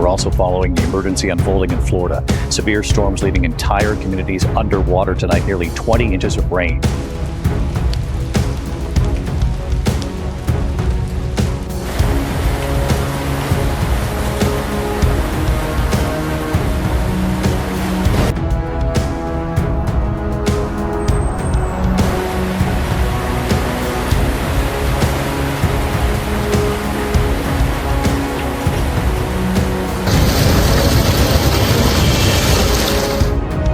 are also following the emergency unfolding in Florida. Severe storms leaving entire communities underwater tonight, nearly 20 inches of rain.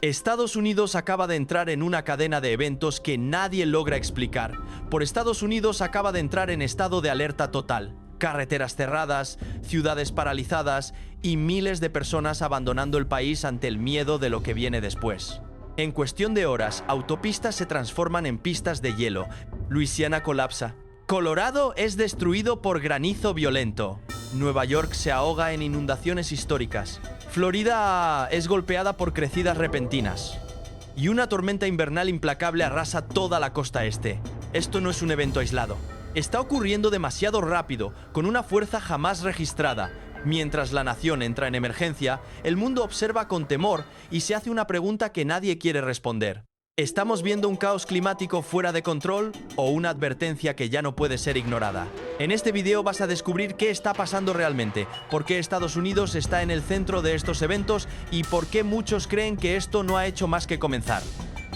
Estados Unidos acaba de entrar en una cadena de eventos que nadie logra explicar. Por Estados Unidos acaba de entrar en estado de alerta total. Carreteras cerradas, ciudades paralizadas y miles de personas abandonando el país ante el miedo de lo que viene después. En cuestión de horas, autopistas se transforman en pistas de hielo. Luisiana colapsa. Colorado es destruido por granizo violento. Nueva York se ahoga en inundaciones históricas. Florida es golpeada por crecidas repentinas. Y una tormenta invernal implacable arrasa toda la costa este. Esto no es un evento aislado. Está ocurriendo demasiado rápido, con una fuerza jamás registrada. Mientras la nación entra en emergencia, el mundo observa con temor y se hace una pregunta que nadie quiere responder. ¿Estamos viendo un caos climático fuera de control o una advertencia que ya no puede ser ignorada? En este video vas a descubrir qué está pasando realmente, por qué Estados Unidos está en el centro de estos eventos y por qué muchos creen que esto no ha hecho más que comenzar.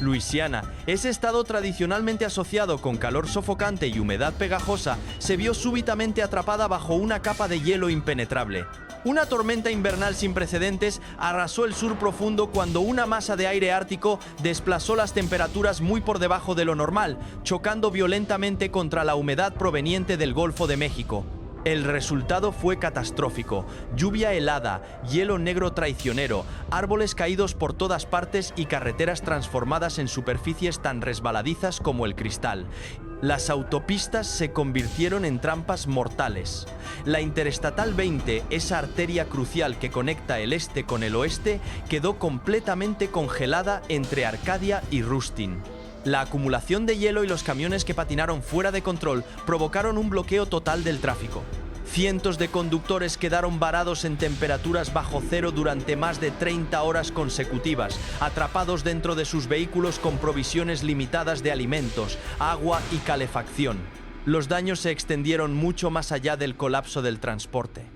Luisiana, ese estado tradicionalmente asociado con calor sofocante y humedad pegajosa, se vio súbitamente atrapada bajo una capa de hielo impenetrable. Una tormenta invernal sin precedentes arrasó el sur profundo cuando una masa de aire ártico desplazó las temperaturas muy por debajo de lo normal, chocando violentamente contra la humedad proveniente del Golfo de México. El resultado fue catastrófico: lluvia helada, hielo negro traicionero, árboles caídos por todas partes y carreteras transformadas en superficies tan resbaladizas como el cristal. Las autopistas se convirtieron en trampas mortales. La Interestatal 20, esa arteria crucial que conecta el este con el oeste, quedó completamente congelada entre Arcadia y Rustin. La acumulación de hielo y los camiones que patinaron fuera de control provocaron un bloqueo total del tráfico. Cientos de conductores quedaron varados en temperaturas bajo cero durante más de 30 horas consecutivas, atrapados dentro de sus vehículos con provisiones limitadas de alimentos, agua y calefacción. Los daños se extendieron mucho más allá del colapso del transporte.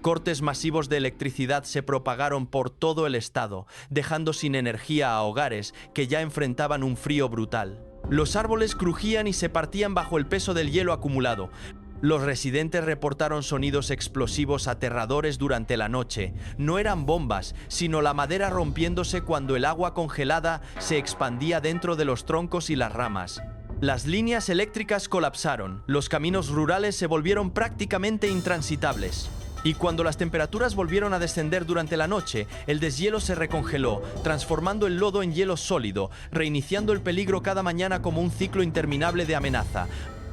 Cortes masivos de electricidad se propagaron por todo el estado, dejando sin energía a hogares que ya enfrentaban un frío brutal. Los árboles crujían y se partían bajo el peso del hielo acumulado. Los residentes reportaron sonidos explosivos aterradores durante la noche. No eran bombas, sino la madera rompiéndose cuando el agua congelada se expandía dentro de los troncos y las ramas. Las líneas eléctricas colapsaron, los caminos rurales se volvieron prácticamente intransitables. Y cuando las temperaturas volvieron a descender durante la noche, el deshielo se recongeló, transformando el lodo en hielo sólido, reiniciando el peligro cada mañana como un ciclo interminable de amenaza.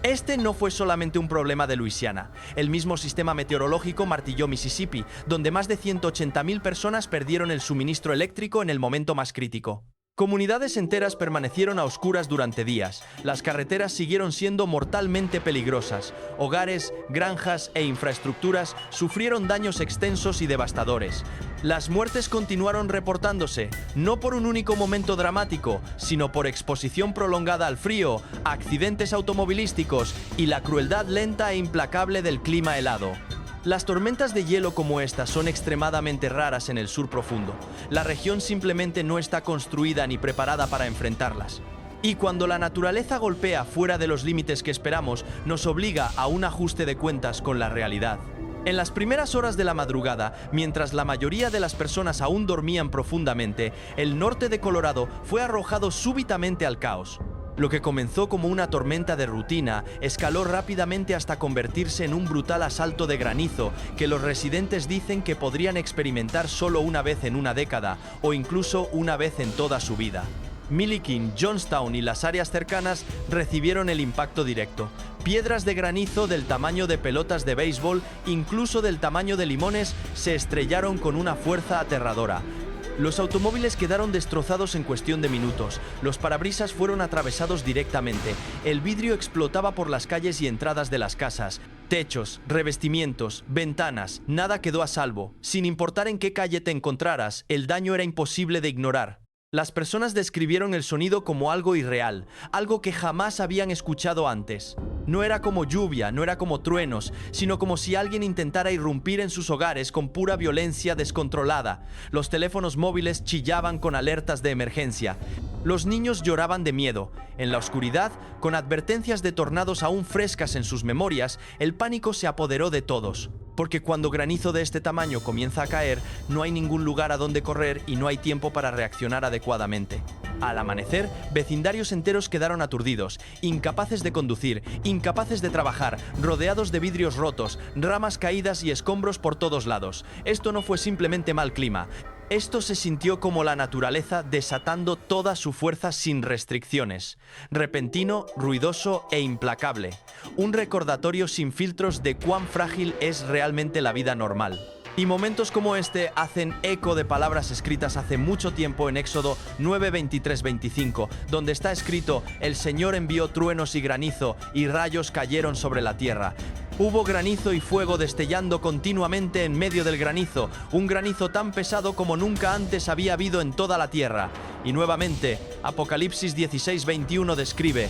Este no fue solamente un problema de Luisiana. El mismo sistema meteorológico martilló Mississippi, donde más de 180.000 personas perdieron el suministro eléctrico en el momento más crítico. Comunidades enteras permanecieron a oscuras durante días. Las carreteras siguieron siendo mortalmente peligrosas. Hogares, granjas e infraestructuras sufrieron daños extensos y devastadores. Las muertes continuaron reportándose, no por un único momento dramático, sino por exposición prolongada al frío, accidentes automovilísticos y la crueldad lenta e implacable del clima helado. Las tormentas de hielo como estas son extremadamente raras en el sur profundo. La región simplemente no está construida ni preparada para enfrentarlas. Y cuando la naturaleza golpea fuera de los límites que esperamos, nos obliga a un ajuste de cuentas con la realidad. En las primeras horas de la madrugada, mientras la mayoría de las personas aún dormían profundamente, el norte de Colorado fue arrojado súbitamente al caos. Lo que comenzó como una tormenta de rutina escaló rápidamente hasta convertirse en un brutal asalto de granizo que los residentes dicen que podrían experimentar solo una vez en una década o incluso una vez en toda su vida. Milliken, Johnstown y las áreas cercanas recibieron el impacto directo. Piedras de granizo del tamaño de pelotas de béisbol, incluso del tamaño de limones, se estrellaron con una fuerza aterradora. Los automóviles quedaron destrozados en cuestión de minutos, los parabrisas fueron atravesados directamente, el vidrio explotaba por las calles y entradas de las casas, techos, revestimientos, ventanas, nada quedó a salvo. Sin importar en qué calle te encontraras, el daño era imposible de ignorar. Las personas describieron el sonido como algo irreal, algo que jamás habían escuchado antes. No era como lluvia, no era como truenos, sino como si alguien intentara irrumpir en sus hogares con pura violencia descontrolada. Los teléfonos móviles chillaban con alertas de emergencia. Los niños lloraban de miedo. En la oscuridad, con advertencias de tornados aún frescas en sus memorias, el pánico se apoderó de todos. Porque cuando granizo de este tamaño comienza a caer, no hay ningún lugar a donde correr y no hay tiempo para reaccionar adecuadamente. Al amanecer, vecindarios enteros quedaron aturdidos, incapaces de conducir, incapaces de trabajar, rodeados de vidrios rotos, ramas caídas y escombros por todos lados. Esto no fue simplemente mal clima. Esto se sintió como la naturaleza desatando toda su fuerza sin restricciones. Repentino, ruidoso e implacable. Un recordatorio sin filtros de cuán frágil es realmente la vida normal. Y momentos como este hacen eco de palabras escritas hace mucho tiempo en Éxodo 9:23-25, donde está escrito: «El Señor envió truenos y granizo, y rayos cayeron sobre la tierra». Hubo granizo y fuego destellando continuamente en medio del granizo, un granizo tan pesado como nunca antes había habido en toda la tierra. Y nuevamente, Apocalipsis 16:21 describe: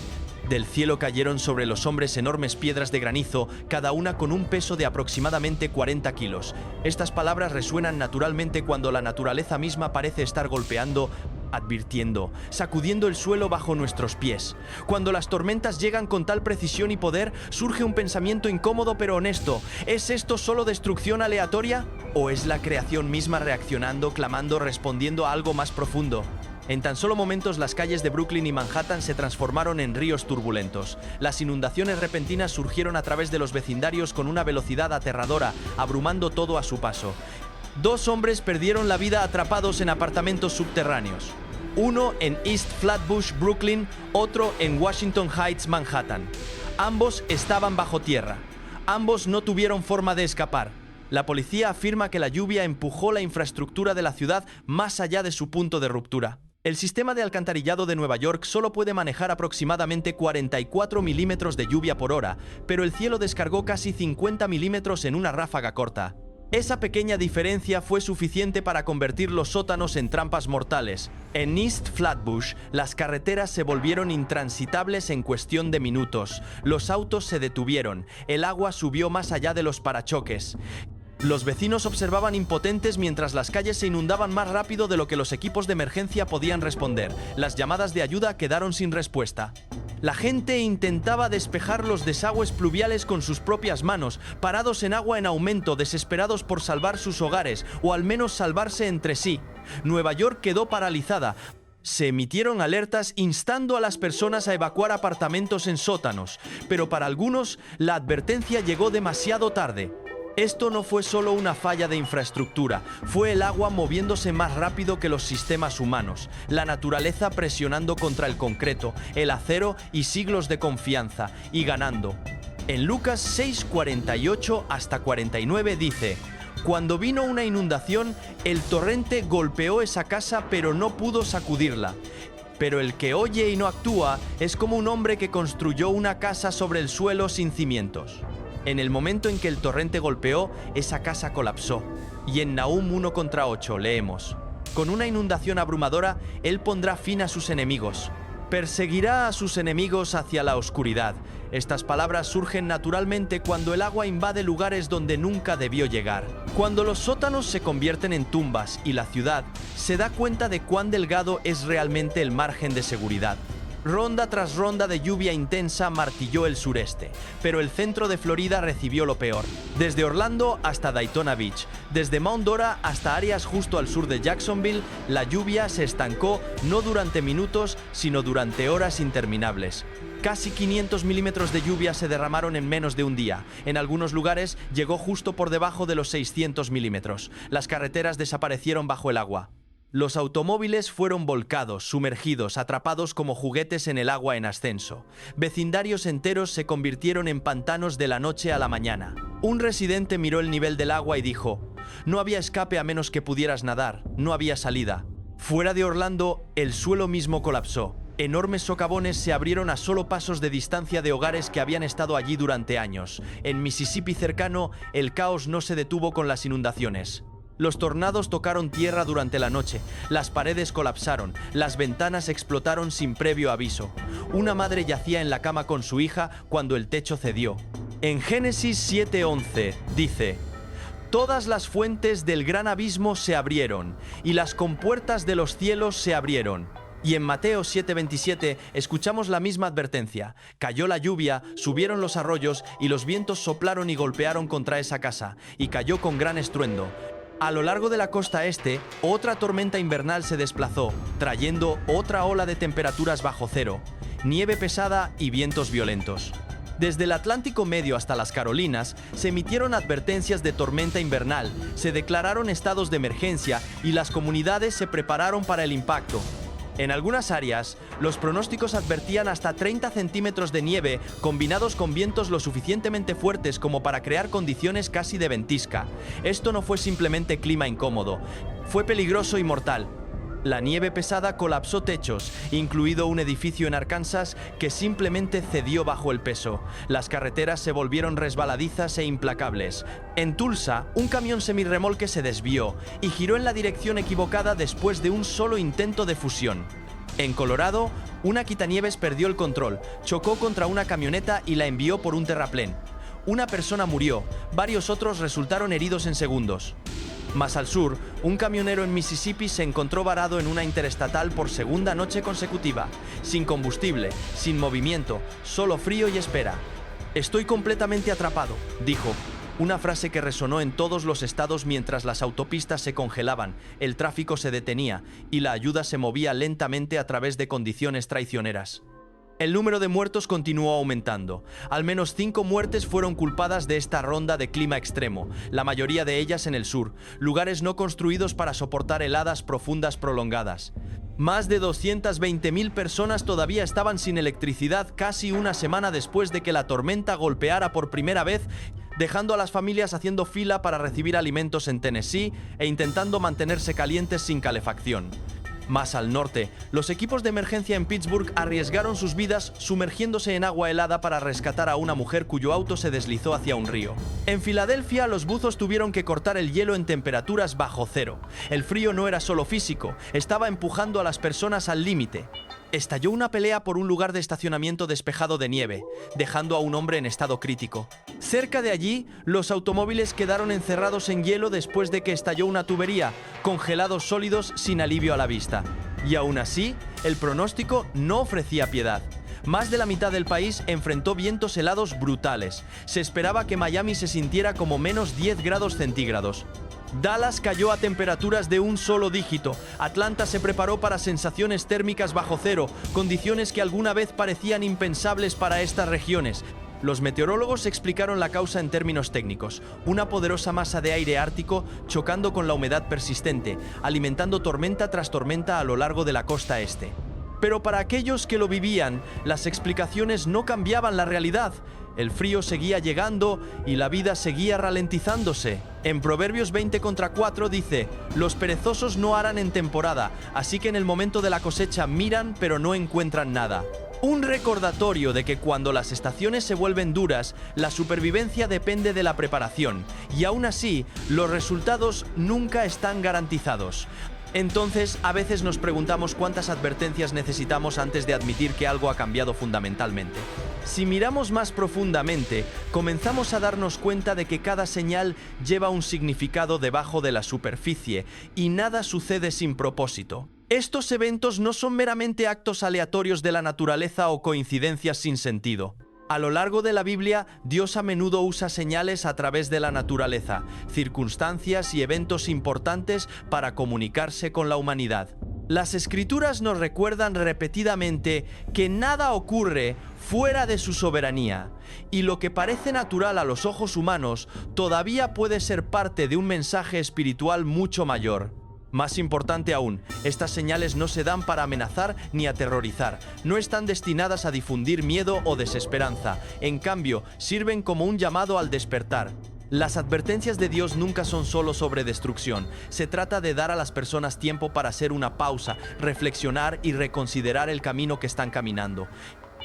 «Del cielo cayeron sobre los hombres enormes piedras de granizo, cada una con un peso de aproximadamente 40 kilos. Estas palabras resuenan naturalmente cuando la naturaleza misma parece estar golpeando, advirtiendo, sacudiendo el suelo bajo nuestros pies. Cuando las tormentas llegan con tal precisión y poder, surge un pensamiento incómodo pero honesto. ¿Es esto solo destrucción aleatoria? ¿O es la creación misma reaccionando, clamando, respondiendo a algo más profundo? En tan solo momentos las calles de Brooklyn y Manhattan se transformaron en ríos turbulentos. Las inundaciones repentinas surgieron a través de los vecindarios con una velocidad aterradora, abrumando todo a su paso. 2 hombres perdieron la vida atrapados en apartamentos subterráneos. Uno en East Flatbush, Brooklyn, otro en Washington Heights, Manhattan. Ambos estaban bajo tierra. Ambos no tuvieron forma de escapar. La policía afirma que la lluvia empujó la infraestructura de la ciudad más allá de su punto de ruptura. El sistema de alcantarillado de Nueva York solo puede manejar aproximadamente 44 milímetros de lluvia por hora, pero el cielo descargó casi 50 milímetros en una ráfaga corta. Esa pequeña diferencia fue suficiente para convertir los sótanos en trampas mortales. En East Flatbush, las carreteras se volvieron intransitables en cuestión de minutos. Los autos se detuvieron, el agua subió más allá de los parachoques. Los vecinos observaban impotentes mientras las calles se inundaban más rápido de lo que los equipos de emergencia podían responder. Las llamadas de ayuda quedaron sin respuesta. La gente intentaba despejar los desagües pluviales con sus propias manos, parados en agua en aumento, desesperados por salvar sus hogares, o al menos salvarse entre sí. Nueva York quedó paralizada. Se emitieron alertas instando a las personas a evacuar apartamentos en sótanos, pero para algunos la advertencia llegó demasiado tarde. Esto no fue solo una falla de infraestructura, fue el agua moviéndose más rápido que los sistemas humanos, la naturaleza presionando contra el concreto, el acero y siglos de confianza, y ganando. En Lucas 6:48 hasta 49 dice: «Cuando vino una inundación, el torrente golpeó esa casa pero no pudo sacudirla. Pero el que oye y no actúa es como un hombre que construyó una casa sobre el suelo sin cimientos». En el momento en que el torrente golpeó, esa casa colapsó. Y en Nahum 1:8 leemos: «Con una inundación abrumadora, él pondrá fin a sus enemigos. Perseguirá a sus enemigos hacia la oscuridad». Estas palabras surgen naturalmente cuando el agua invade lugares donde nunca debió llegar. Cuando los sótanos se convierten en tumbas y la ciudad se da cuenta de cuán delgado es realmente el margen de seguridad. Ronda tras ronda de lluvia intensa martilló el sureste, pero el centro de Florida recibió lo peor. Desde Orlando hasta Daytona Beach, desde Mount Dora hasta áreas justo al sur de Jacksonville, la lluvia se estancó no durante minutos, sino durante horas interminables. Casi 500 milímetros de lluvia se derramaron en menos de un día. En algunos lugares llegó justo por debajo de los 600 milímetros. Las carreteras desaparecieron bajo el agua. Los automóviles fueron volcados, sumergidos, atrapados como juguetes en el agua en ascenso. Vecindarios enteros se convirtieron en pantanos de la noche a la mañana. Un residente miró el nivel del agua y dijo: no había escape a menos que pudieras nadar, no había salida. Fuera de Orlando, el suelo mismo colapsó. Enormes socavones se abrieron a solo pasos de distancia de hogares que habían estado allí durante años. En Mississippi cercano, el caos no se detuvo con las inundaciones. Los tornados tocaron tierra durante la noche, las paredes colapsaron, las ventanas explotaron sin previo aviso. Una madre yacía en la cama con su hija cuando el techo cedió. En Génesis 7:11 dice: todas las fuentes del gran abismo se abrieron, y las compuertas de los cielos se abrieron. Y en Mateo 7:27 escuchamos la misma advertencia. Cayó la lluvia, subieron los arroyos, y los vientos soplaron y golpearon contra esa casa, y cayó con gran estruendo. A lo largo de la costa este, otra tormenta invernal se desplazó, trayendo otra ola de temperaturas bajo cero, nieve pesada y vientos violentos. Desde el Atlántico Medio hasta las Carolinas, se emitieron advertencias de tormenta invernal, se declararon estados de emergencia y las comunidades se prepararon para el impacto. En algunas áreas, los pronósticos advertían hasta 30 centímetros de nieve combinados con vientos lo suficientemente fuertes como para crear condiciones casi de ventisca. Esto no fue simplemente clima incómodo, fue peligroso y mortal. La nieve pesada colapsó techos, incluido un edificio en Arkansas que simplemente cedió bajo el peso. Las carreteras se volvieron resbaladizas e implacables. En Tulsa, un camión semirremolque se desvió y giró en la dirección equivocada después de un solo intento de fusión. En Colorado, una quitanieves perdió el control, chocó contra una camioneta y la envió por un terraplén. Una persona murió, varios otros resultaron heridos en segundos. Más al sur, un camionero en Mississippi se encontró varado en una interestatal por segunda noche consecutiva, sin combustible, sin movimiento, solo frío y espera. «Estoy completamente atrapado», dijo, una frase que resonó en todos los estados mientras las autopistas se congelaban, el tráfico se detenía y la ayuda se movía lentamente a través de condiciones traicioneras. El número de muertos continuó aumentando. Al menos 5 muertes fueron culpadas de esta ronda de clima extremo, la mayoría de ellas en el sur, lugares no construidos para soportar heladas profundas prolongadas. Más de 220.000 personas todavía estaban sin electricidad casi una semana después de que la tormenta golpeara por primera vez, dejando a las familias haciendo fila para recibir alimentos en Tennessee e intentando mantenerse calientes sin calefacción. Más al norte, los equipos de emergencia en Pittsburgh arriesgaron sus vidas sumergiéndose en agua helada para rescatar a una mujer cuyo auto se deslizó hacia un río. En Filadelfia, los buzos tuvieron que cortar el hielo en temperaturas bajo cero. El frío no era solo físico, estaba empujando a las personas al límite. Estalló una pelea por un lugar de estacionamiento despejado de nieve, dejando a un hombre en estado crítico. Cerca de allí, los automóviles quedaron encerrados en hielo después de que estalló una tubería, congelados sólidos sin alivio a la vista. Y aún así, el pronóstico no ofrecía piedad. Más de la mitad del país enfrentó vientos helados brutales. Se esperaba que Miami se sintiera como menos 10 grados centígrados. Dallas cayó a temperaturas de un solo dígito. Atlanta se preparó para sensaciones térmicas bajo cero, condiciones que alguna vez parecían impensables para estas regiones. Los meteorólogos explicaron la causa en términos técnicos: una poderosa masa de aire ártico chocando con la humedad persistente, alimentando tormenta tras tormenta a lo largo de la costa este. Pero para aquellos que lo vivían, las explicaciones no cambiaban la realidad. El frío seguía llegando y la vida seguía ralentizándose. En Proverbios 20:4 dice: los perezosos no harán en temporada, así que en el momento de la cosecha miran pero no encuentran nada. Un recordatorio de que cuando las estaciones se vuelven duras, la supervivencia depende de la preparación, y aún así, los resultados nunca están garantizados. Entonces, a veces nos preguntamos cuántas advertencias necesitamos antes de admitir que algo ha cambiado fundamentalmente. Si miramos más profundamente, comenzamos a darnos cuenta de que cada señal lleva un significado debajo de la superficie y nada sucede sin propósito. Estos eventos no son meramente actos aleatorios de la naturaleza o coincidencias sin sentido. A lo largo de la Biblia, Dios a menudo usa señales a través de la naturaleza, circunstancias y eventos importantes para comunicarse con la humanidad. Las Escrituras nos recuerdan repetidamente que nada ocurre fuera de su soberanía, y lo que parece natural a los ojos humanos todavía puede ser parte de un mensaje espiritual mucho mayor. Más importante aún, estas señales no se dan para amenazar ni aterrorizar, no están destinadas a difundir miedo o desesperanza, en cambio, sirven como un llamado al despertar. Las advertencias de Dios nunca son solo sobre destrucción. Se trata de dar a las personas tiempo para hacer una pausa, reflexionar y reconsiderar el camino que están caminando.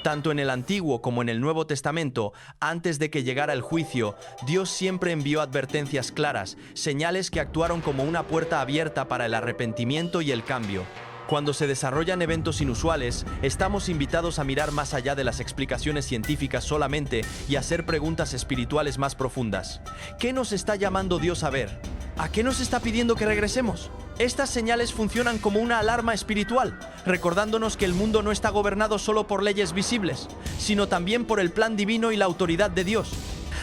Tanto en el Antiguo como en el Nuevo Testamento, antes de que llegara el juicio, Dios siempre envió advertencias claras, señales que actuaron como una puerta abierta para el arrepentimiento y el cambio. Cuando se desarrollan eventos inusuales, estamos invitados a mirar más allá de las explicaciones científicas solamente y a hacer preguntas espirituales más profundas. ¿Qué nos está llamando Dios a ver? ¿A qué nos está pidiendo que regresemos? Estas señales funcionan como una alarma espiritual, recordándonos que el mundo no está gobernado solo por leyes visibles, sino también por el plan divino y la autoridad de Dios.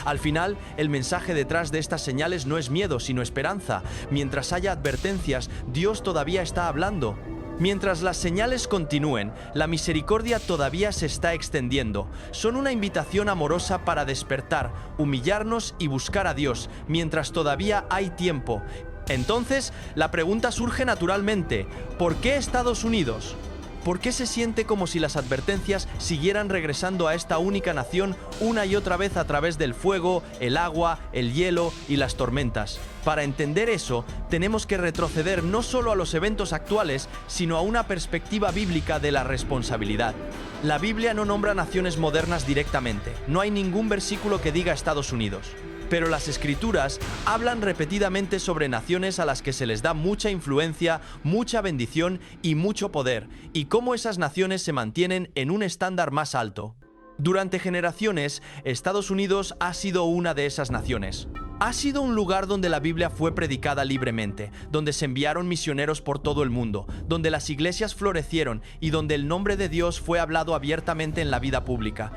Al final, el mensaje detrás de estas señales no es miedo, sino esperanza. Mientras haya advertencias, Dios todavía está hablando. Mientras las señales continúen, la misericordia todavía se está extendiendo. Son una invitación amorosa para despertar, humillarnos y buscar a Dios, mientras todavía hay tiempo. Entonces, la pregunta surge naturalmente: ¿por qué Estados Unidos? ¿Por qué se siente como si las advertencias siguieran regresando a esta única nación una y otra vez a través del fuego, el agua, el hielo y las tormentas? Para entender eso, tenemos que retroceder no solo a los eventos actuales, sino a una perspectiva bíblica de la responsabilidad. La Biblia no nombra naciones modernas directamente. No hay ningún versículo que diga Estados Unidos. Pero las Escrituras hablan repetidamente sobre naciones a las que se les da mucha influencia, mucha bendición y mucho poder, y cómo esas naciones se mantienen en un estándar más alto. Durante generaciones, Estados Unidos ha sido una de esas naciones. Ha sido un lugar donde la Biblia fue predicada libremente, donde se enviaron misioneros por todo el mundo, donde las iglesias florecieron y donde el nombre de Dios fue hablado abiertamente en la vida pública.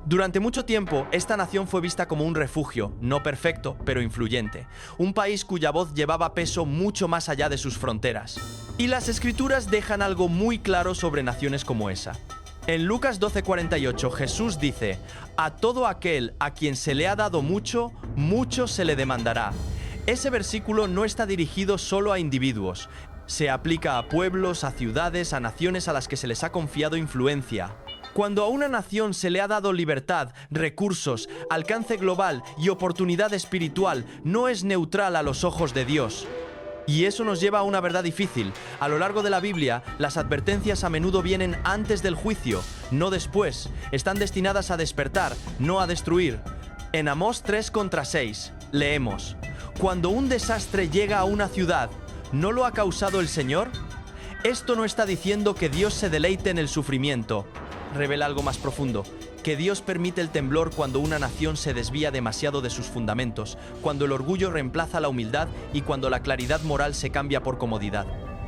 Durante mucho tiempo, esta nación fue vista como un refugio, no perfecto, pero influyente. Un país cuya voz llevaba peso mucho más allá de sus fronteras. Y las Escrituras dejan algo muy claro sobre naciones como esa. En Lucas 12:48, Jesús dice: «A todo aquel a quien se le ha dado mucho, mucho se le demandará». Ese versículo no está dirigido solo a individuos. Se aplica a pueblos, a ciudades, a naciones a las que se les ha confiado influencia. Cuando a una nación se le ha dado libertad, recursos, alcance global y oportunidad espiritual, no es neutral a los ojos de Dios. Y eso nos lleva a una verdad difícil. A lo largo de la Biblia, las advertencias a menudo vienen antes del juicio, no después. Están destinadas a despertar, no a destruir. En Amós 3:6, leemos: «Cuando un desastre llega a una ciudad, ¿no lo ha causado el Señor?». Esto no está diciendo que Dios se deleite en el sufrimiento. Revela algo más profundo, que Dios permite el temblor cuando una nación se desvía demasiado de sus fundamentos, cuando el orgullo reemplaza la humildad y cuando la claridad moral se cambia por comodidad.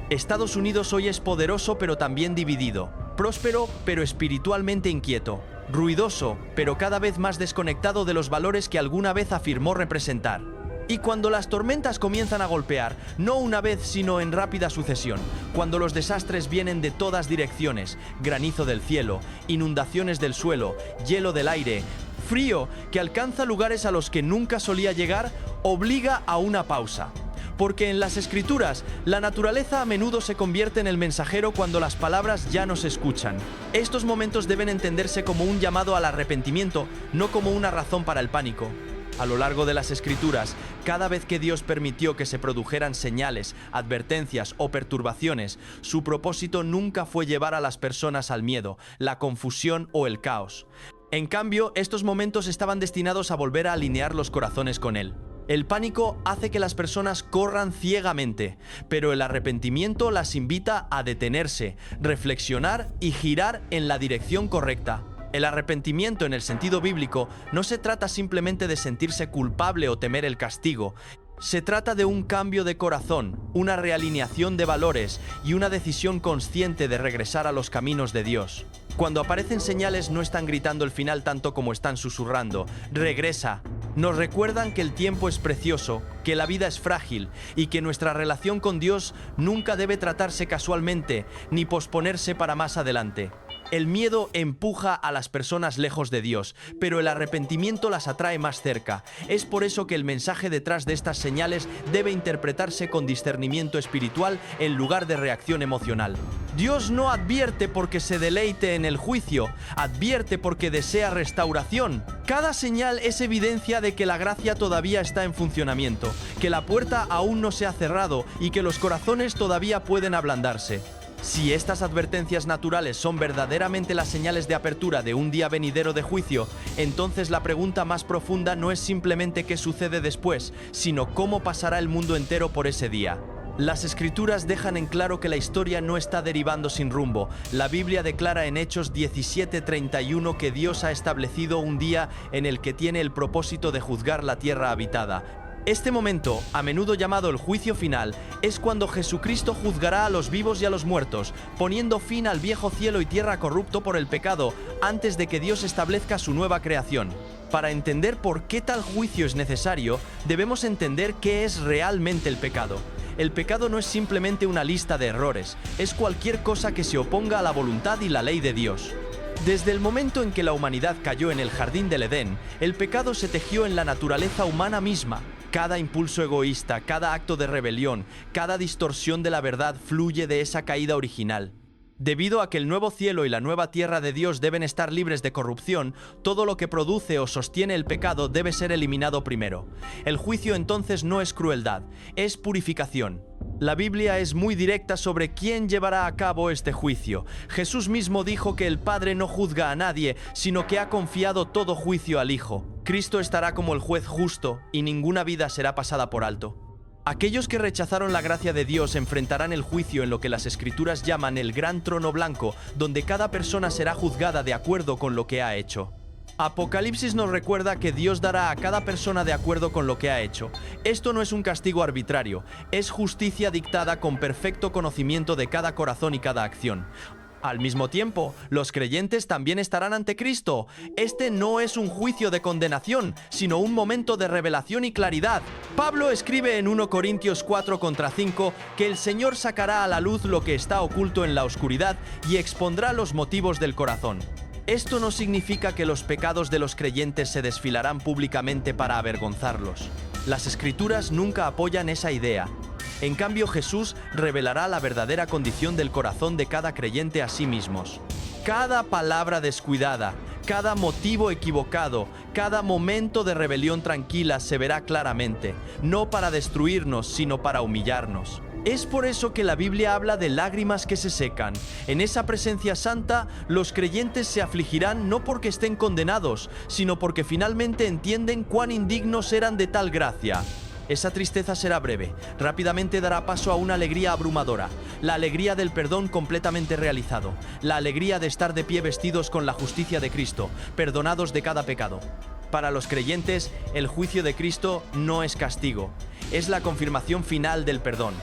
Estados Unidos hoy es poderoso pero también dividido, próspero pero espiritualmente inquieto, ruidoso pero cada vez más desconectado de los valores que alguna vez afirmó representar. Y cuando las tormentas comienzan a golpear, no una vez sino en rápida sucesión, cuando los desastres vienen de todas direcciones, granizo del cielo, inundaciones del suelo, hielo del aire, frío que alcanza lugares a los que nunca solía llegar, obliga a una pausa. Porque en las Escrituras, la naturaleza a menudo se convierte en el mensajero cuando las palabras ya no se escuchan. Estos momentos deben entenderse como un llamado al arrepentimiento, no como una razón para el pánico. A lo largo de las Escrituras, cada vez que Dios permitió que se produjeran señales, advertencias o perturbaciones, su propósito nunca fue llevar a las personas al miedo, la confusión o el caos. En cambio, estos momentos estaban destinados a volver a alinear los corazones con Él. El pánico hace que las personas corran ciegamente, pero el arrepentimiento las invita a detenerse, reflexionar y girar en la dirección correcta. El arrepentimiento en el sentido bíblico no se trata simplemente de sentirse culpable o temer el castigo. Se trata de un cambio de corazón, una realineación de valores y una decisión consciente de regresar a los caminos de Dios. Cuando aparecen señales no están gritando el final tanto como están susurrando: «Regresa». Nos recuerdan que el tiempo es precioso, que la vida es frágil y que nuestra relación con Dios nunca debe tratarse casualmente ni posponerse para más adelante. El miedo empuja a las personas lejos de Dios, pero el arrepentimiento las atrae más cerca. Es por eso que el mensaje detrás de estas señales debe interpretarse con discernimiento espiritual en lugar de reacción emocional. Dios no advierte porque se deleite en el juicio, advierte porque desea restauración. Cada señal es evidencia de que la gracia todavía está en funcionamiento, que la puerta aún no se ha cerrado y que los corazones todavía pueden ablandarse. Si estas advertencias naturales son verdaderamente las señales de apertura de un día venidero de juicio, entonces la pregunta más profunda no es simplemente qué sucede después, sino cómo pasará el mundo entero por ese día. Las Escrituras dejan en claro que la historia no está derivando sin rumbo. La Biblia declara en Hechos 17:31 que Dios ha establecido un día en el que tiene el propósito de juzgar la tierra habitada. Este momento, a menudo llamado el juicio final, es cuando Jesucristo juzgará a los vivos y a los muertos, poniendo fin al viejo cielo y tierra corrupto por el pecado, antes de que Dios establezca su nueva creación. Para entender por qué tal juicio es necesario, debemos entender qué es realmente el pecado. El pecado no es simplemente una lista de errores, es cualquier cosa que se oponga a la voluntad y la ley de Dios. Desde el momento en que la humanidad cayó en el jardín del Edén, el pecado se tejió en la naturaleza humana misma. Cada impulso egoísta, cada acto de rebelión, cada distorsión de la verdad fluye de esa caída original. Debido a que el nuevo cielo y la nueva tierra de Dios deben estar libres de corrupción, todo lo que produce o sostiene el pecado debe ser eliminado primero. El juicio entonces no es crueldad, es purificación. La Biblia es muy directa sobre quién llevará a cabo este juicio. Jesús mismo dijo que el Padre no juzga a nadie, sino que ha confiado todo juicio al Hijo. Cristo estará como el juez justo y ninguna vida será pasada por alto. Aquellos que rechazaron la gracia de Dios enfrentarán el juicio en lo que las Escrituras llaman el gran trono blanco, donde cada persona será juzgada de acuerdo con lo que ha hecho. Apocalipsis nos recuerda que Dios dará a cada persona de acuerdo con lo que ha hecho. Esto no es un castigo arbitrario, es justicia dictada con perfecto conocimiento de cada corazón y cada acción. Al mismo tiempo, los creyentes también estarán ante Cristo. Este no es un juicio de condenación, sino un momento de revelación y claridad. Pablo escribe en 1 Corintios 4:5 que el Señor sacará a la luz lo que está oculto en la oscuridad y expondrá los motivos del corazón. Esto no significa que los pecados de los creyentes se desfilarán públicamente para avergonzarlos. Las Escrituras nunca apoyan esa idea. En cambio, Jesús revelará la verdadera condición del corazón de cada creyente a sí mismos. Cada palabra descuidada, cada motivo equivocado, cada momento de rebelión tranquila se verá claramente, no para destruirnos, sino para humillarnos. Es por eso que la Biblia habla de lágrimas que se secan. En esa presencia santa, los creyentes se afligirán no porque estén condenados, sino porque finalmente entienden cuán indignos eran de tal gracia. Esa tristeza será breve, rápidamente dará paso a una alegría abrumadora, la alegría del perdón completamente realizado, la alegría de estar de pie vestidos con la justicia de Cristo, perdonados de cada pecado. Para los creyentes, el juicio de Cristo no es castigo, es la confirmación final del perdón.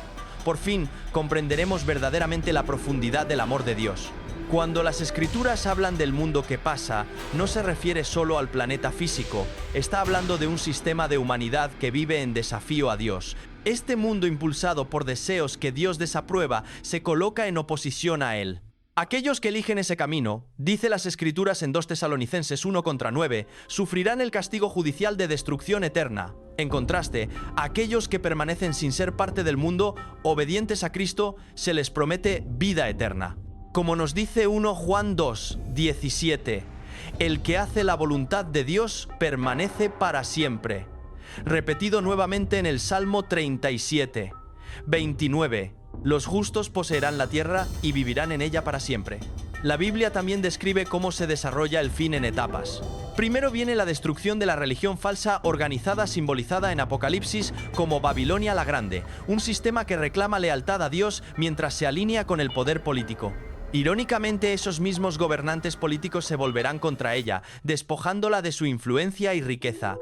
Por fin, comprenderemos verdaderamente la profundidad del amor de Dios. Cuando las Escrituras hablan del mundo que pasa, no se refiere solo al planeta físico, está hablando de un sistema de humanidad que vive en desafío a Dios. Este mundo impulsado por deseos que Dios desaprueba se coloca en oposición a Él. Aquellos que eligen ese camino, dice las Escrituras en 2 Tesalonicenses 1:9, sufrirán el castigo judicial de destrucción eterna. En contraste, a aquellos que permanecen sin ser parte del mundo, obedientes a Cristo, se les promete vida eterna. Como nos dice 1 Juan 2:17, el que hace la voluntad de Dios permanece para siempre. Repetido nuevamente en el Salmo 37:29, los justos poseerán la tierra y vivirán en ella para siempre. La Biblia también describe cómo se desarrolla el fin en etapas. Primero viene la destrucción de la religión falsa organizada simbolizada en Apocalipsis como Babilonia la Grande, un sistema que reclama lealtad a Dios mientras se alinea con el poder político. Irónicamente, esos mismos gobernantes políticos se volverán contra ella, despojándola de su influencia y riqueza.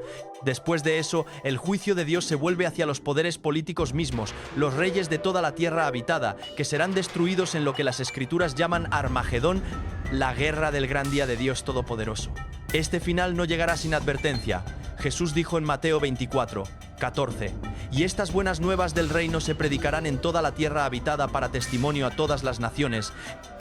Después de eso, el juicio de Dios se vuelve hacia los poderes políticos mismos, los reyes de toda la tierra habitada, que serán destruidos en lo que las Escrituras llaman Armagedón, la guerra del gran día de Dios Todopoderoso. Este final no llegará sin advertencia. Jesús dijo en Mateo 24:14, y estas buenas nuevas del reino se predicarán en toda la tierra habitada para testimonio a todas las naciones,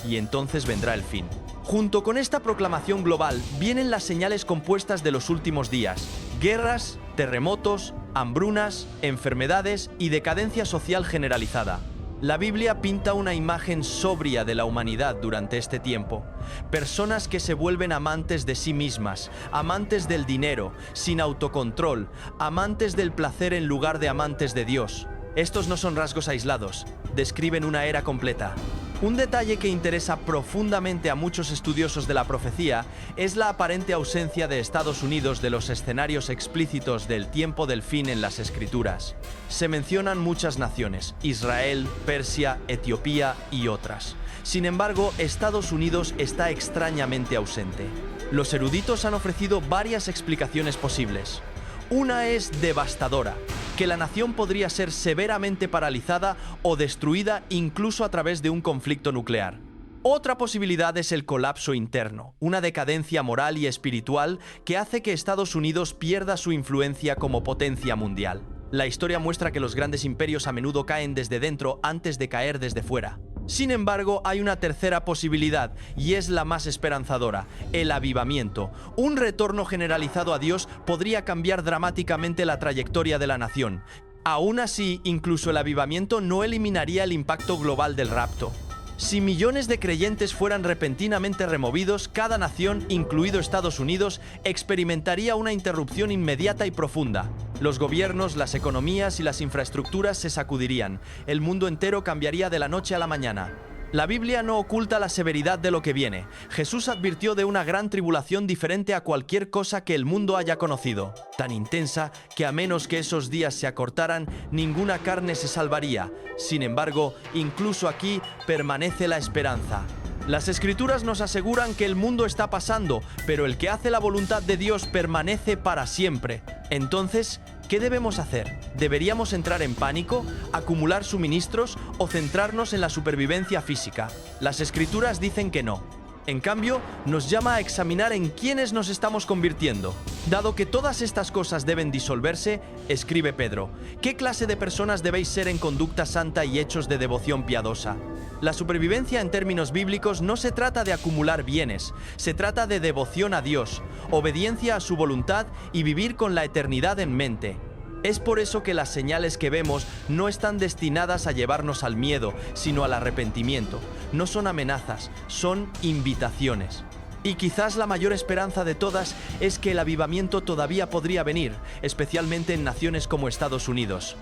y entonces vendrá el fin. Junto con esta proclamación global vienen las señales compuestas de los últimos días: guerras, terremotos, hambrunas, enfermedades y decadencia social generalizada. La Biblia pinta una imagen sobria de la humanidad durante este tiempo. Personas que se vuelven amantes de sí mismas, amantes del dinero, sin autocontrol, amantes del placer en lugar de amantes de Dios. Estos no son rasgos aislados, describen una era completa. Un detalle que interesa profundamente a muchos estudiosos de la profecía es la aparente ausencia de Estados Unidos de los escenarios explícitos del tiempo del fin en las Escrituras. Se mencionan muchas naciones: Israel, Persia, Etiopía y otras. Sin embargo, Estados Unidos está extrañamente ausente. Los eruditos han ofrecido varias explicaciones posibles. Una es devastadora: que la nación podría ser severamente paralizada o destruida incluso a través de un conflicto nuclear. Otra posibilidad es el colapso interno, una decadencia moral y espiritual que hace que Estados Unidos pierda su influencia como potencia mundial. La historia muestra que los grandes imperios a menudo caen desde dentro antes de caer desde fuera. Sin embargo, hay una tercera posibilidad, y es la más esperanzadora: el avivamiento. Un retorno generalizado a Dios podría cambiar dramáticamente la trayectoria de la nación. Aún así, incluso el avivamiento no eliminaría el impacto global del rapto. Si millones de creyentes fueran repentinamente removidos, cada nación, incluido Estados Unidos, experimentaría una interrupción inmediata y profunda. Los gobiernos, las economías y las infraestructuras se sacudirían. El mundo entero cambiaría de la noche a la mañana. La Biblia no oculta la severidad de lo que viene. Jesús advirtió de una gran tribulación diferente a cualquier cosa que el mundo haya conocido, tan intensa que a menos que esos días se acortaran, ninguna carne se salvaría. Sin embargo, incluso aquí permanece la esperanza. Las Escrituras nos aseguran que el mundo está pasando, pero el que hace la voluntad de Dios permanece para siempre. Entonces, ¿qué debemos hacer? ¿Deberíamos entrar en pánico, acumular suministros o centrarnos en la supervivencia física? Las Escrituras dicen que no. En cambio, nos llama a examinar en quiénes nos estamos convirtiendo. Dado que todas estas cosas deben disolverse, escribe Pedro, ¿qué clase de personas debéis ser en conducta santa y hechos de devoción piadosa? La supervivencia en términos bíblicos no se trata de acumular bienes, se trata de devoción a Dios, obediencia a su voluntad y vivir con la eternidad en mente. Es por eso que las señales que vemos no están destinadas a llevarnos al miedo, sino al arrepentimiento. No son amenazas, son invitaciones. Y quizás la mayor esperanza de todas es que el avivamiento todavía podría venir, especialmente en naciones como Estados Unidos.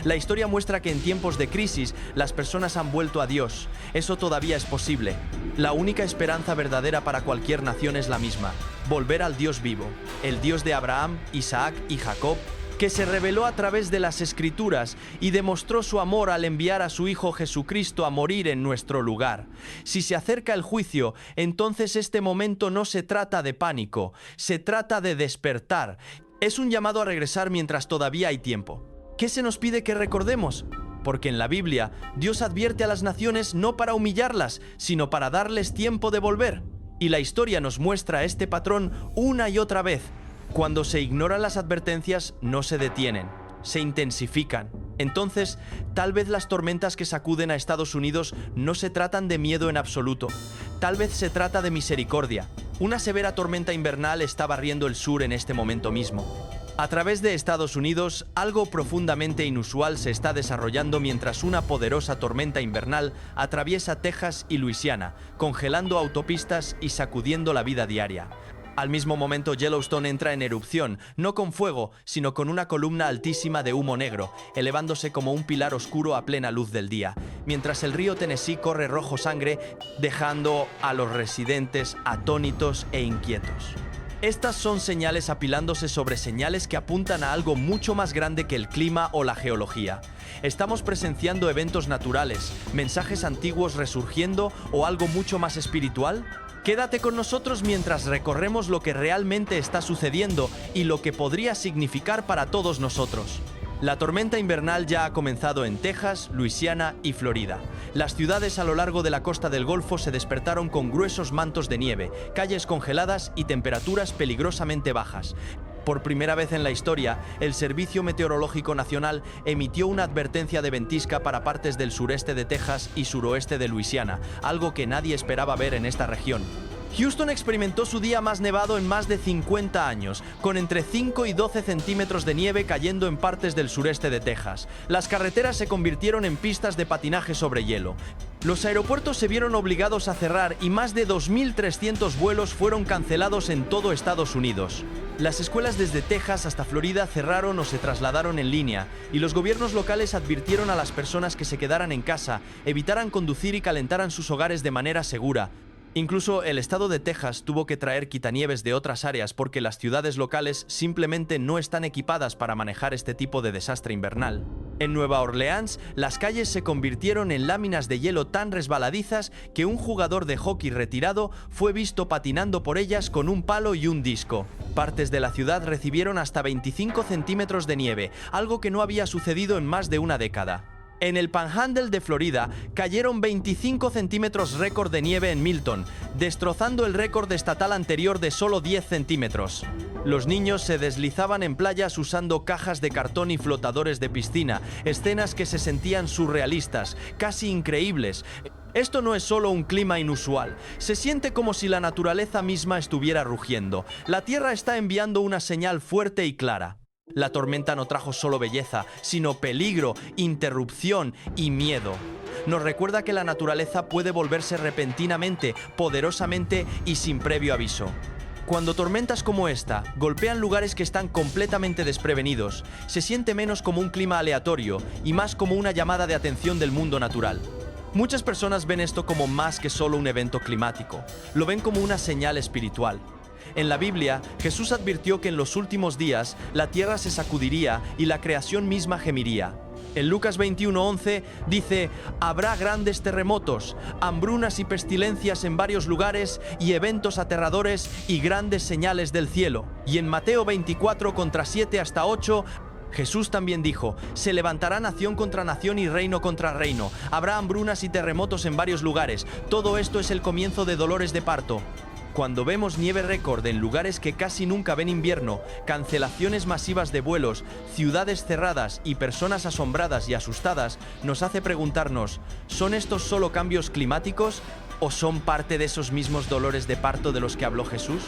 La historia muestra que en tiempos de crisis las personas han vuelto a Dios. Eso todavía es posible. La única esperanza verdadera para cualquier nación es la misma: volver al Dios vivo, el Dios de Abraham, Isaac y Jacob, que se reveló a través de las Escrituras y demostró su amor al enviar a su Hijo Jesucristo a morir en nuestro lugar. Si se acerca el juicio, entonces este momento no se trata de pánico, se trata de despertar. Es un llamado a regresar mientras todavía hay tiempo. ¿Qué se nos pide que recordemos? Porque en la Biblia, Dios advierte a las naciones no para humillarlas, sino para darles tiempo de volver. Y la historia nos muestra este patrón una y otra vez. Cuando se ignoran las advertencias, no se detienen, se intensifican. Entonces, tal vez las tormentas que sacuden a Estados Unidos no se tratan de miedo en absoluto. Tal vez se trata de misericordia. Una severa tormenta invernal está barriendo el sur en este momento mismo. A través de Estados Unidos, algo profundamente inusual se está desarrollando mientras una poderosa tormenta invernal atraviesa Texas y Luisiana, congelando autopistas y sacudiendo la vida diaria. Al mismo momento, Yellowstone entra en erupción, no con fuego, sino con una columna altísima de humo negro, elevándose como un pilar oscuro a plena luz del día, mientras el río Tennessee corre rojo sangre, dejando a los residentes atónitos e inquietos. Estas son señales apilándose sobre señales que apuntan a algo mucho más grande que el clima o la geología. ¿Estamos presenciando eventos naturales, mensajes antiguos resurgiendo o algo mucho más espiritual? Quédate con nosotros mientras recorremos lo que realmente está sucediendo y lo que podría significar para todos nosotros. La tormenta invernal ya ha comenzado en Texas, Luisiana y Florida. Las ciudades a lo largo de la costa del Golfo se despertaron con gruesos mantos de nieve, calles congeladas y temperaturas peligrosamente bajas. Por primera vez en la historia, el Servicio Meteorológico Nacional emitió una advertencia de ventisca para partes del sureste de Texas y suroeste de Luisiana, algo que nadie esperaba ver en esta región. Houston experimentó su día más nevado en más de 50 años, con entre 5 y 12 centímetros de nieve cayendo en partes del sureste de Texas. Las carreteras se convirtieron en pistas de patinaje sobre hielo. Los aeropuertos se vieron obligados a cerrar y más de 2.300 vuelos fueron cancelados en todo Estados Unidos. Las escuelas desde Texas hasta Florida cerraron o se trasladaron en línea, y los gobiernos locales advirtieron a las personas que se quedaran en casa, evitaran conducir y calentaran sus hogares de manera segura. Incluso el estado de Texas tuvo que traer quitanieves de otras áreas porque las ciudades locales simplemente no están equipadas para manejar este tipo de desastre invernal. En Nueva Orleans, las calles se convirtieron en láminas de hielo tan resbaladizas que un jugador de hockey retirado fue visto patinando por ellas con un palo y un disco. Partes de la ciudad recibieron hasta 25 centímetros de nieve, algo que no había sucedido en más de una década. En el Panhandle de Florida cayeron 25 centímetros récord de nieve en Milton, destrozando el récord estatal anterior de solo 10 centímetros. Los niños se deslizaban en playas usando cajas de cartón y flotadores de piscina, escenas que se sentían surrealistas, casi increíbles. Esto no es solo un clima inusual, se siente como si la naturaleza misma estuviera rugiendo. La Tierra está enviando una señal fuerte y clara. La tormenta no trajo solo belleza, sino peligro, interrupción y miedo. Nos recuerda que la naturaleza puede volverse repentinamente, poderosamente y sin previo aviso. Cuando tormentas como esta golpean lugares que están completamente desprevenidos, se siente menos como un clima aleatorio y más como una llamada de atención del mundo natural. Muchas personas ven esto como más que solo un evento climático, lo ven como una señal espiritual. En la Biblia, Jesús advirtió que en los últimos días la tierra se sacudiría y la creación misma gemiría. En Lucas 21:11 dice: habrá grandes terremotos, hambrunas y pestilencias en varios lugares y eventos aterradores y grandes señales del cielo. Y en Mateo 24:7 hasta 8, Jesús también dijo: se levantará nación contra nación y reino contra reino. Habrá hambrunas y terremotos en varios lugares. Todo esto es el comienzo de dolores de parto. Cuando vemos nieve récord en lugares que casi nunca ven invierno, cancelaciones masivas de vuelos, ciudades cerradas y personas asombradas y asustadas, nos hace preguntarnos: ¿son estos solo cambios climáticos o son parte de esos mismos dolores de parto de los que habló Jesús?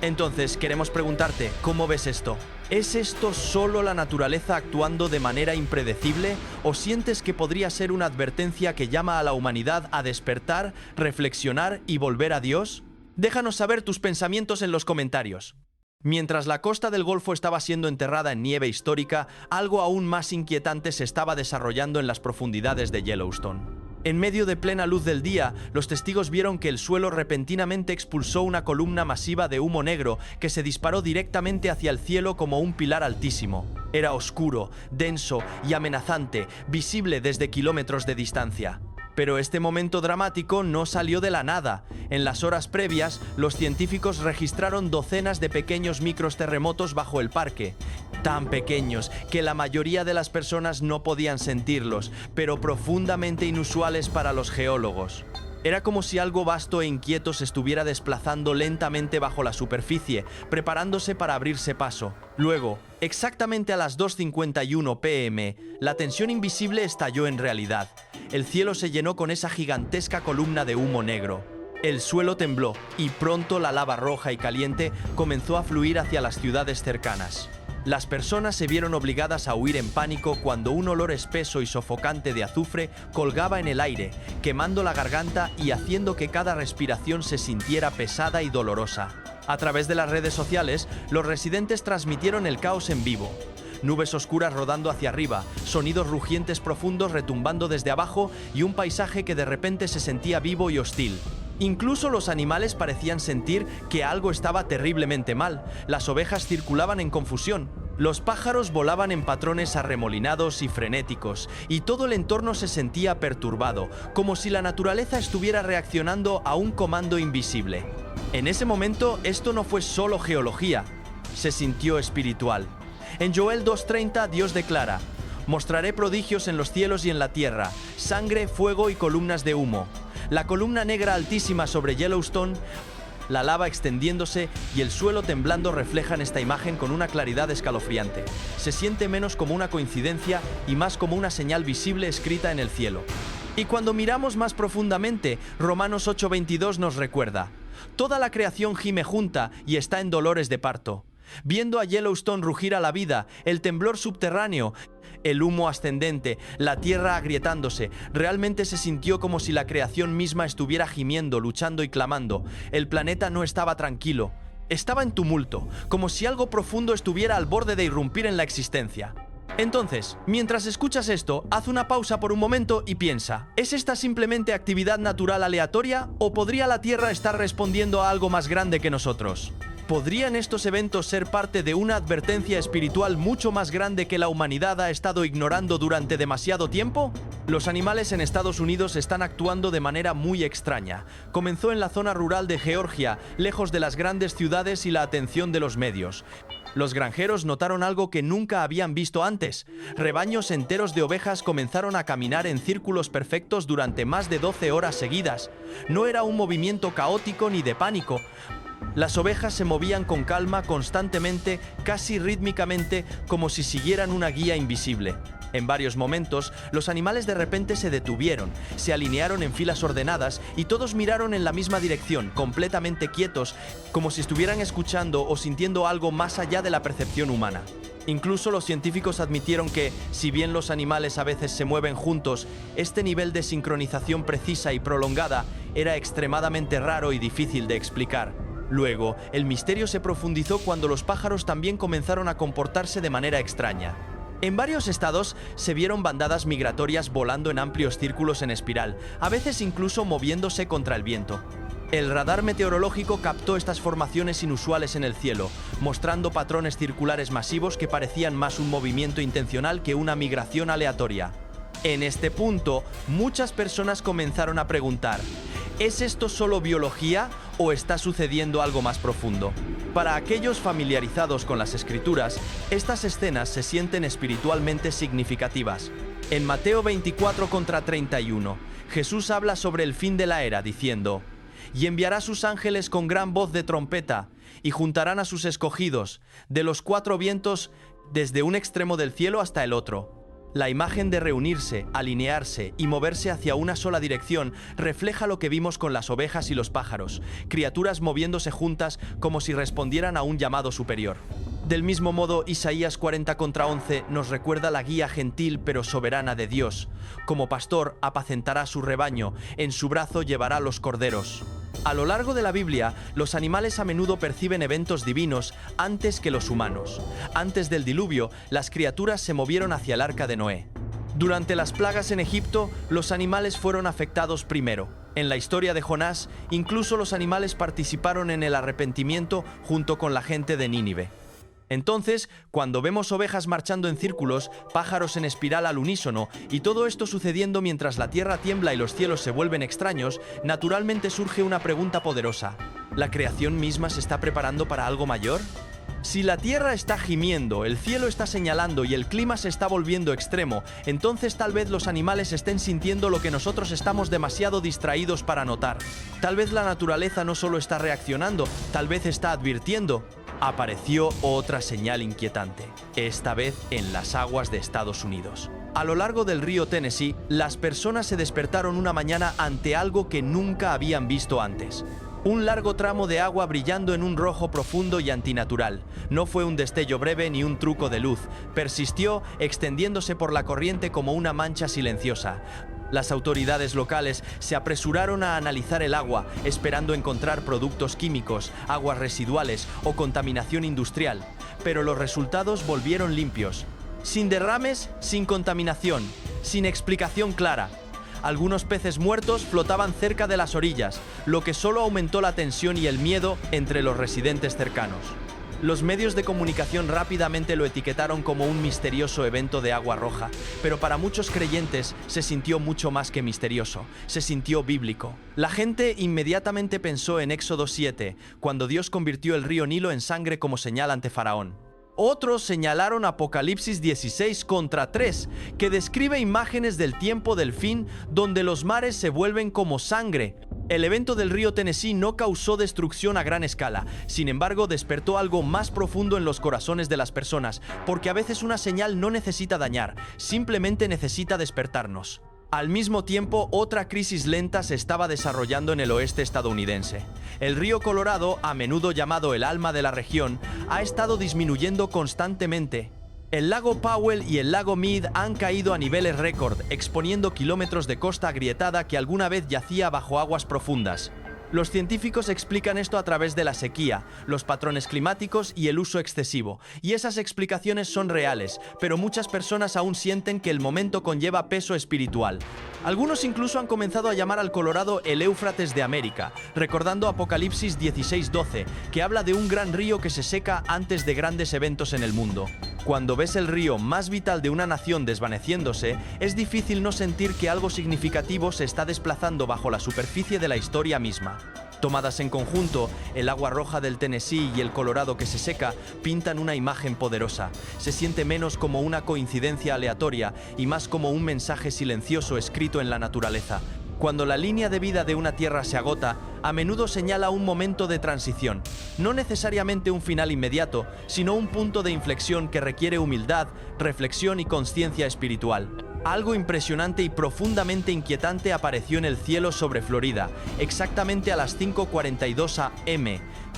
Entonces, queremos preguntarte, ¿cómo ves esto? ¿Es esto solo la naturaleza actuando de manera impredecible o sientes que podría ser una advertencia que llama a la humanidad a despertar, reflexionar y volver a Dios? Déjanos saber tus pensamientos en los comentarios. Mientras la costa del Golfo estaba siendo enterrada en nieve histórica, algo aún más inquietante se estaba desarrollando en las profundidades de Yellowstone. En medio de plena luz del día, los testigos vieron que el suelo repentinamente expulsó una columna masiva de humo negro que se disparó directamente hacia el cielo como un pilar altísimo. Era oscuro, denso y amenazante, visible desde kilómetros de distancia. Pero este momento dramático no salió de la nada. En las horas previas, los científicos registraron docenas de pequeños microterremotos bajo el parque. Tan pequeños que la mayoría de las personas no podían sentirlos, pero profundamente inusuales para los geólogos. Era como si algo vasto e inquieto se estuviera desplazando lentamente bajo la superficie, preparándose para abrirse paso. Luego, exactamente a las 2:51 p.m., la tensión invisible estalló en realidad. El cielo se llenó con esa gigantesca columna de humo negro. El suelo tembló y pronto la lava roja y caliente comenzó a fluir hacia las ciudades cercanas. Las personas se vieron obligadas a huir en pánico cuando un olor espeso y sofocante de azufre colgaba en el aire, quemando la garganta y haciendo que cada respiración se sintiera pesada y dolorosa. A través de las redes sociales, los residentes transmitieron el caos en vivo. Nubes oscuras rodando hacia arriba, sonidos rugientes profundos retumbando desde abajo y un paisaje que de repente se sentía vivo y hostil. Incluso los animales parecían sentir que algo estaba terriblemente mal. Las ovejas circulaban en confusión. Los pájaros volaban en patrones arremolinados y frenéticos, y todo el entorno se sentía perturbado, como si la naturaleza estuviera reaccionando a un comando invisible. En ese momento, esto no fue solo geología, se sintió espiritual. En Joel 2:30, Dios declara: mostraré prodigios en los cielos y en la tierra, sangre, fuego y columnas de humo. La columna negra altísima sobre Yellowstone, la lava extendiéndose y el suelo temblando reflejan esta imagen con una claridad escalofriante. Se siente menos como una coincidencia y más como una señal visible escrita en el cielo. Y cuando miramos más profundamente, Romanos 8:22 nos recuerda: Toda la creación gime junta y está en dolores de parto. Viendo a Yellowstone rugir a la vida, el temblor subterráneo, el humo ascendente, la tierra agrietándose, realmente se sintió como si la creación misma estuviera gimiendo, luchando y clamando. El planeta no estaba tranquilo, estaba en tumulto, como si algo profundo estuviera al borde de irrumpir en la existencia. Entonces, mientras escuchas esto, haz una pausa por un momento y piensa, ¿es esta simplemente actividad natural aleatoria o podría la Tierra estar respondiendo a algo más grande que nosotros? ¿Podrían estos eventos ser parte de una advertencia espiritual mucho más grande que la humanidad ha estado ignorando durante demasiado tiempo? Los animales en Estados Unidos están actuando de manera muy extraña. Comenzó en la zona rural de Georgia, lejos de las grandes ciudades y la atención de los medios. Los granjeros notaron algo que nunca habían visto antes. Rebaños enteros de ovejas comenzaron a caminar en círculos perfectos durante más de 12 horas seguidas. No era un movimiento caótico ni de pánico. Las ovejas se movían con calma, constantemente, casi rítmicamente, como si siguieran una guía invisible. En varios momentos, los animales de repente se detuvieron, se alinearon en filas ordenadas y todos miraron en la misma dirección, completamente quietos, como si estuvieran escuchando o sintiendo algo más allá de la percepción humana. Incluso los científicos admitieron que, si bien los animales a veces se mueven juntos, este nivel de sincronización precisa y prolongada era extremadamente raro y difícil de explicar. Luego, el misterio se profundizó cuando los pájaros también comenzaron a comportarse de manera extraña. En varios estados se vieron bandadas migratorias volando en amplios círculos en espiral, a veces incluso moviéndose contra el viento. El radar meteorológico captó estas formaciones inusuales en el cielo, mostrando patrones circulares masivos que parecían más un movimiento intencional que una migración aleatoria. En este punto, muchas personas comenzaron a preguntar, ¿es esto solo biología o está sucediendo algo más profundo? Para aquellos familiarizados con las escrituras, estas escenas se sienten espiritualmente significativas. En Mateo 24:31, Jesús habla sobre el fin de la era diciendo, «Y enviará sus ángeles con gran voz de trompeta, y juntarán a sus escogidos, de los 4 vientos, desde un extremo del cielo hasta el otro». La imagen de reunirse, alinearse y moverse hacia una sola dirección refleja lo que vimos con las ovejas y los pájaros, criaturas moviéndose juntas como si respondieran a un llamado superior. Del mismo modo, Isaías 40:11 nos recuerda la guía gentil pero soberana de Dios. Como pastor apacentará su rebaño, en su brazo llevará los corderos. A lo largo de la Biblia, los animales a menudo perciben eventos divinos antes que los humanos. Antes del diluvio, las criaturas se movieron hacia el arca de Noé. Durante las plagas en Egipto, los animales fueron afectados primero. En la historia de Jonás, incluso los animales participaron en el arrepentimiento junto con la gente de Nínive. Entonces, cuando vemos ovejas marchando en círculos, pájaros en espiral al unísono, y todo esto sucediendo mientras la tierra tiembla y los cielos se vuelven extraños, naturalmente surge una pregunta poderosa. ¿La creación misma se está preparando para algo mayor? Si la tierra está gimiendo, el cielo está señalando y el clima se está volviendo extremo, entonces tal vez los animales estén sintiendo lo que nosotros estamos demasiado distraídos para notar. Tal vez la naturaleza no solo está reaccionando, tal vez está advirtiendo. Apareció otra señal inquietante, esta vez en las aguas de Estados Unidos. A lo largo del río Tennessee, las personas se despertaron una mañana ante algo que nunca habían visto antes. Un largo tramo de agua brillando en un rojo profundo y antinatural. No fue un destello breve ni un truco de luz. Persistió, extendiéndose por la corriente como una mancha silenciosa. Las autoridades locales se apresuraron a analizar el agua, esperando encontrar productos químicos, aguas residuales o contaminación industrial. Pero los resultados volvieron limpios. Sin derrames, sin contaminación, sin explicación clara. Algunos peces muertos flotaban cerca de las orillas, lo que solo aumentó la tensión y el miedo entre los residentes cercanos. Los medios de comunicación rápidamente lo etiquetaron como un misterioso evento de agua roja, pero para muchos creyentes se sintió mucho más que misterioso, se sintió bíblico. La gente inmediatamente pensó en Éxodo 7, cuando Dios convirtió el río Nilo en sangre como señal ante Faraón. Otros señalaron Apocalipsis 16:3, que describe imágenes del tiempo del fin, donde los mares se vuelven como sangre. El evento del río Tennessee no causó destrucción a gran escala, sin embargo despertó algo más profundo en los corazones de las personas, porque a veces una señal no necesita dañar, simplemente necesita despertarnos. Al mismo tiempo, otra crisis lenta se estaba desarrollando en el oeste estadounidense. El río Colorado, a menudo llamado el alma de la región, ha estado disminuyendo constantemente. El lago Powell y el lago Mead han caído a niveles récord, exponiendo kilómetros de costa agrietada que alguna vez yacía bajo aguas profundas. Los científicos explican esto a través de la sequía, los patrones climáticos y el uso excesivo, y esas explicaciones son reales, pero muchas personas aún sienten que el momento conlleva peso espiritual. Algunos incluso han comenzado a llamar al Colorado el Éufrates de América, recordando Apocalipsis 16:12, que habla de un gran río que se seca antes de grandes eventos en el mundo. Cuando ves el río más vital de una nación desvaneciéndose, es difícil no sentir que algo significativo se está desplazando bajo la superficie de la historia misma. Tomadas en conjunto, el agua roja del Tennessee y el Colorado que se seca pintan una imagen poderosa. Se siente menos como una coincidencia aleatoria y más como un mensaje silencioso escrito en la naturaleza. Cuando la línea de vida de una tierra se agota, a menudo señala un momento de transición. No necesariamente un final inmediato, sino un punto de inflexión que requiere humildad, reflexión y conciencia espiritual. Algo impresionante y profundamente inquietante apareció en el cielo sobre Florida, exactamente a las 5:42 am.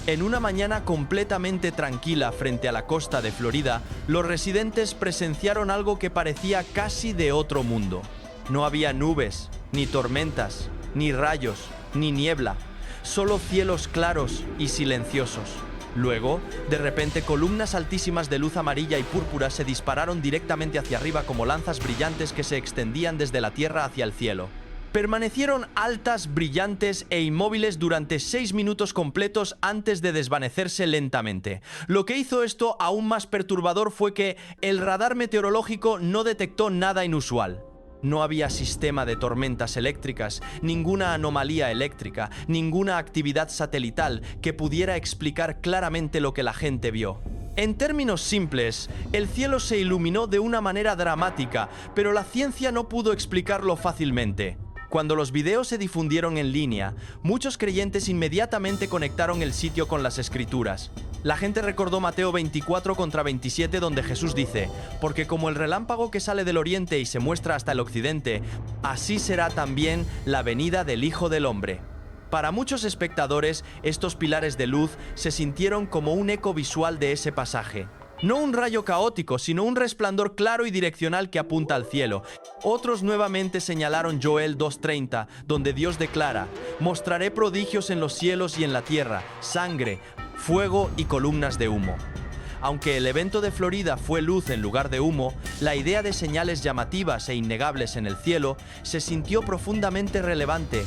En una mañana completamente tranquila frente a la costa de Florida, los residentes presenciaron algo que parecía casi de otro mundo. No había nubes, ni tormentas, ni rayos, ni niebla, solo cielos claros y silenciosos. Luego, de repente, columnas altísimas de luz amarilla y púrpura se dispararon directamente hacia arriba como lanzas brillantes que se extendían desde la tierra hacia el cielo. Permanecieron altas, brillantes e inmóviles durante 6 minutos completos antes de desvanecerse lentamente. Lo que hizo esto aún más perturbador fue que el radar meteorológico no detectó nada inusual. No había sistema de tormentas eléctricas, ninguna anomalía eléctrica, ninguna actividad satelital que pudiera explicar claramente lo que la gente vio. En términos simples, el cielo se iluminó de una manera dramática, pero la ciencia no pudo explicarlo fácilmente. Cuando los videos se difundieron en línea, muchos creyentes inmediatamente conectaron el sitio con las Escrituras. La gente recordó Mateo 24:27, donde Jesús dice: «Porque como el relámpago que sale del oriente y se muestra hasta el occidente, así será también la venida del Hijo del Hombre». Para muchos espectadores, estos pilares de luz se sintieron como un eco visual de ese pasaje. No un rayo caótico, sino un resplandor claro y direccional que apunta al cielo. Otros nuevamente señalaron Joel 2:30, donde Dios declara: «Mostraré prodigios en los cielos y en la tierra, sangre, fuego y columnas de humo». Aunque el evento de Florida fue luz en lugar de humo, la idea de señales llamativas e innegables en el cielo se sintió profundamente relevante.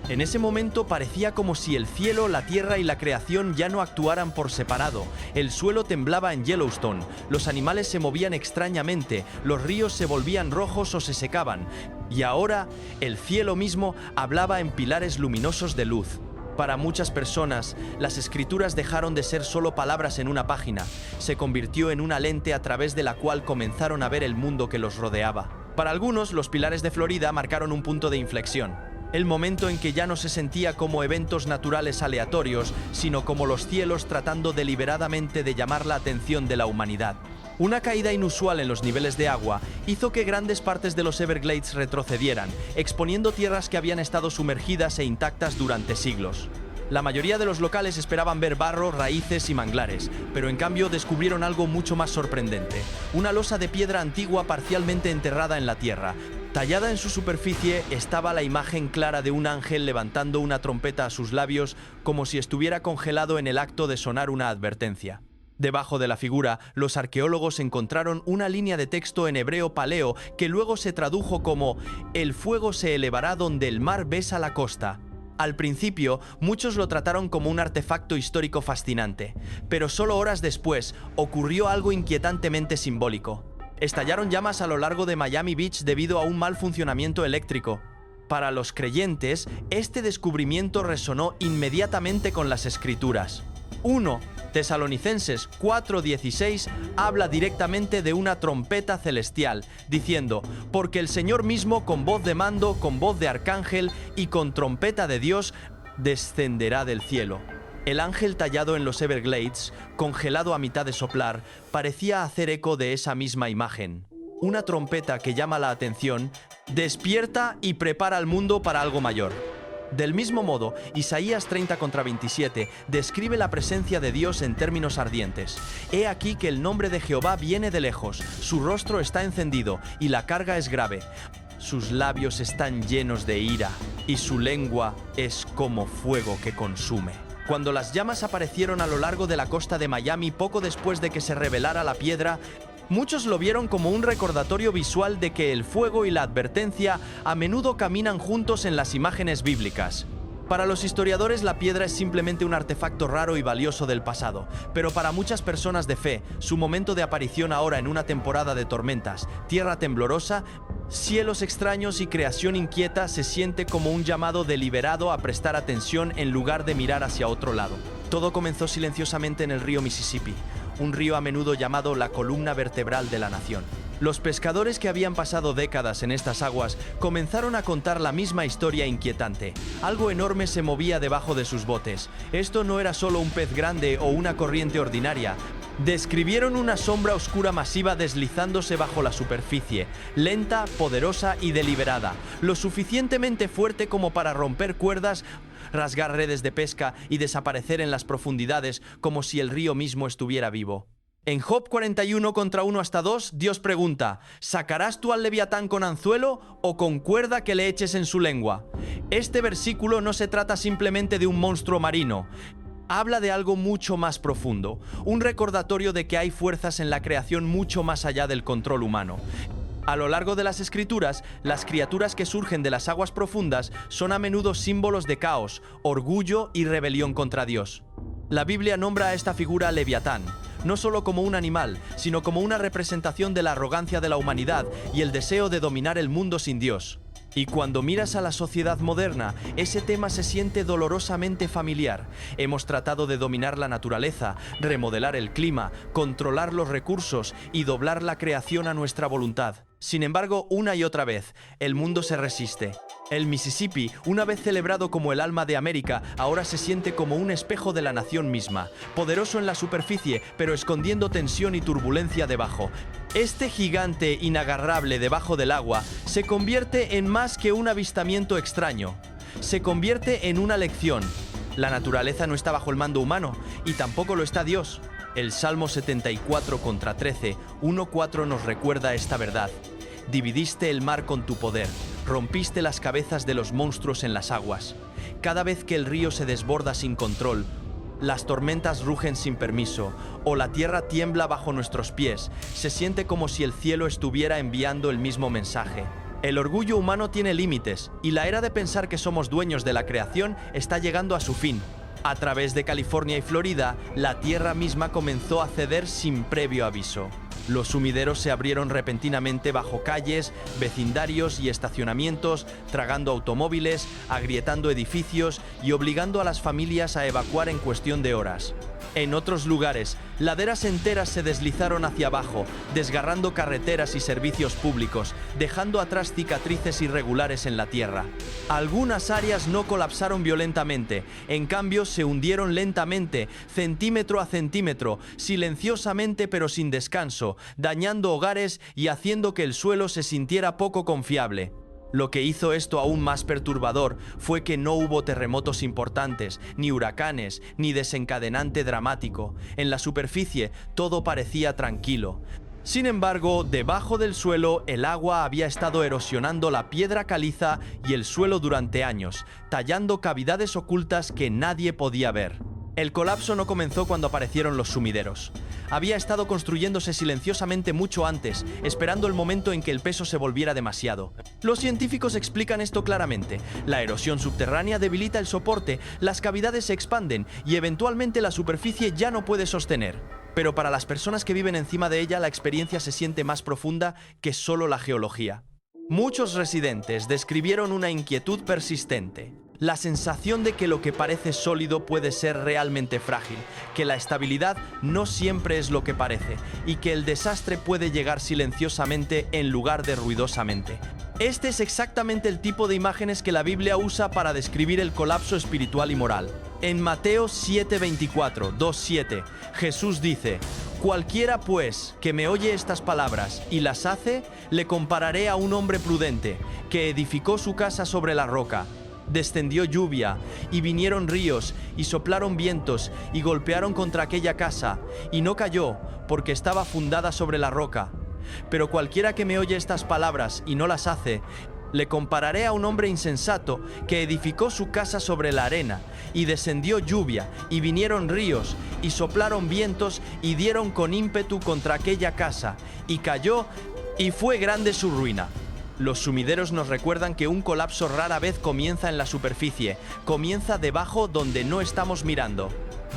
En ese momento parecía como si el cielo, la tierra y la creación ya no actuaran por separado. El suelo temblaba en Yellowstone, los animales se movían extrañamente, los ríos se volvían rojos o se secaban. Y ahora, el cielo mismo hablaba en pilares luminosos de luz. Para muchas personas, las escrituras dejaron de ser solo palabras en una página. Se convirtió en una lente a través de la cual comenzaron a ver el mundo que los rodeaba. Para algunos, los pilares de Florida marcaron un punto de inflexión. El momento en que ya no se sentía como eventos naturales aleatorios, sino como los cielos tratando deliberadamente de llamar la atención de la humanidad. Una caída inusual en los niveles de agua hizo que grandes partes de los Everglades retrocedieran, exponiendo tierras que habían estado sumergidas e intactas durante siglos. La mayoría de los locales esperaban ver barro, raíces y manglares, pero en cambio descubrieron algo mucho más sorprendente: una losa de piedra antigua parcialmente enterrada en la tierra. Tallada en su superficie estaba la imagen clara de un ángel levantando una trompeta a sus labios, como si estuviera congelado en el acto de sonar una advertencia. Debajo de la figura, los arqueólogos encontraron una línea de texto en hebreo paleo que luego se tradujo como: «El fuego se elevará donde el mar besa la costa». Al principio, muchos lo trataron como un artefacto histórico fascinante, pero solo horas después ocurrió algo inquietantemente simbólico. Estallaron llamas a lo largo de Miami Beach debido a un mal funcionamiento eléctrico. Para los creyentes, este descubrimiento resonó inmediatamente con las Escrituras. 1 Tesalonicenses 4:16 habla directamente de una trompeta celestial, diciendo: «Porque el Señor mismo, con voz de mando, con voz de arcángel y con trompeta de Dios, descenderá del cielo». El ángel tallado en los Everglades, congelado a mitad de soplar, parecía hacer eco de esa misma imagen. Una trompeta que llama la atención Despierta y prepara al mundo para algo mayor. Del mismo modo, Isaías 30:27 describe la presencia de Dios en términos ardientes. He aquí que el nombre de Jehová viene de lejos, su rostro está encendido y la carga es grave. Sus labios están llenos de ira y su lengua es como fuego que consume. Cuando las llamas aparecieron a lo largo de la costa de Miami poco después de que se revelara la piedra, muchos lo vieron como un recordatorio visual de que el fuego y la advertencia a menudo caminan juntos en las imágenes bíblicas. Para los historiadores, la piedra es simplemente un artefacto raro y valioso del pasado, pero para muchas personas de fe, su momento de aparición ahora en una temporada de tormentas, tierra temblorosa, cielos extraños y creación inquieta se siente como un llamado deliberado a prestar atención en lugar de mirar hacia otro lado. Todo comenzó silenciosamente en el río Mississippi, un río a menudo llamado la columna vertebral de la nación. Los pescadores que habían pasado décadas en estas aguas comenzaron a contar la misma historia inquietante. Algo enorme se movía debajo de sus botes. Esto no era solo un pez grande o una corriente ordinaria. Describieron una sombra oscura masiva deslizándose bajo la superficie, lenta, poderosa y deliberada, lo suficientemente fuerte como para romper cuerdas, rasgar redes de pesca y desaparecer en las profundidades como si el río mismo estuviera vivo. En Job 41:1-2, Dios pregunta: ¿sacarás tú al leviatán con anzuelo o con cuerda que le eches en su lengua? Este versículo no se trata simplemente de un monstruo marino. Habla de algo mucho más profundo, un recordatorio de que hay fuerzas en la creación mucho más allá del control humano. A lo largo de las escrituras, las criaturas que surgen de las aguas profundas son a menudo símbolos de caos, orgullo y rebelión contra Dios. La Biblia nombra a esta figura Leviatán, no solo como un animal, sino como una representación de la arrogancia de la humanidad y el deseo de dominar el mundo sin Dios. Y cuando miras a la sociedad moderna, ese tema se siente dolorosamente familiar. Hemos tratado de dominar la naturaleza, remodelar el clima, controlar los recursos y doblar la creación a nuestra voluntad. Sin embargo, una y otra vez, el mundo se resiste. El Mississippi, una vez celebrado como el alma de América, ahora se siente como un espejo de la nación misma, poderoso en la superficie, pero escondiendo tensión y turbulencia debajo. Este gigante inagarrable debajo del agua se convierte en más que un avistamiento extraño. Se convierte en una lección. La naturaleza no está bajo el mando humano, y tampoco lo está Dios. El Salmo 74:13, 1:4 nos recuerda esta verdad. Dividiste el mar con tu poder, rompiste las cabezas de los monstruos en las aguas. Cada vez que el río se desborda sin control, las tormentas rugen sin permiso, o la tierra tiembla bajo nuestros pies, se siente como si el cielo estuviera enviando el mismo mensaje. El orgullo humano tiene límites, y la era de pensar que somos dueños de la creación está llegando a su fin. A través de California y Florida, la tierra misma comenzó a ceder sin previo aviso. Los sumideros se abrieron repentinamente bajo calles, vecindarios y estacionamientos, tragando automóviles, agrietando edificios y obligando a las familias a evacuar en cuestión de horas. En otros lugares, laderas enteras se deslizaron hacia abajo, desgarrando carreteras y servicios públicos, dejando atrás cicatrices irregulares en la tierra. Algunas áreas no colapsaron violentamente, en cambio se hundieron lentamente, centímetro a centímetro, silenciosamente pero sin descanso, dañando hogares y haciendo que el suelo se sintiera poco confiable. Lo que hizo esto aún más perturbador fue que no hubo terremotos importantes, ni huracanes, ni desencadenante dramático. En la superficie todo parecía tranquilo. Sin embargo, debajo del suelo el agua había estado erosionando la piedra caliza y el suelo durante años, tallando cavidades ocultas que nadie podía ver. El colapso no comenzó cuando aparecieron los sumideros. Había estado construyéndose silenciosamente mucho antes, esperando el momento en que el peso se volviera demasiado. Los científicos explican esto claramente. La erosión subterránea debilita el soporte, las cavidades se expanden y eventualmente la superficie ya no puede sostener. Pero para las personas que viven encima de ella, la experiencia se siente más profunda que solo la geología. Muchos residentes describieron una inquietud persistente. La sensación de que lo que parece sólido puede ser realmente frágil, que la estabilidad no siempre es lo que parece y que el desastre puede llegar silenciosamente en lugar de ruidosamente. Este es exactamente el tipo de imágenes que la Biblia usa para describir el colapso espiritual y moral. En Mateo 7:24, 2:7, Jesús dice: Cualquiera, pues, que me oye estas palabras y las hace, le compararé a un hombre prudente, que edificó su casa sobre la roca. Descendió lluvia, y vinieron ríos, y soplaron vientos, y golpearon contra aquella casa, y no cayó, porque estaba fundada sobre la roca. Pero cualquiera que me oye estas palabras y no las hace, le compararé a un hombre insensato que edificó su casa sobre la arena, y descendió lluvia, y vinieron ríos, y soplaron vientos, y dieron con ímpetu contra aquella casa, y cayó, y fue grande su ruina. Los sumideros nos recuerdan que un colapso rara vez comienza en la superficie, comienza debajo donde no estamos mirando.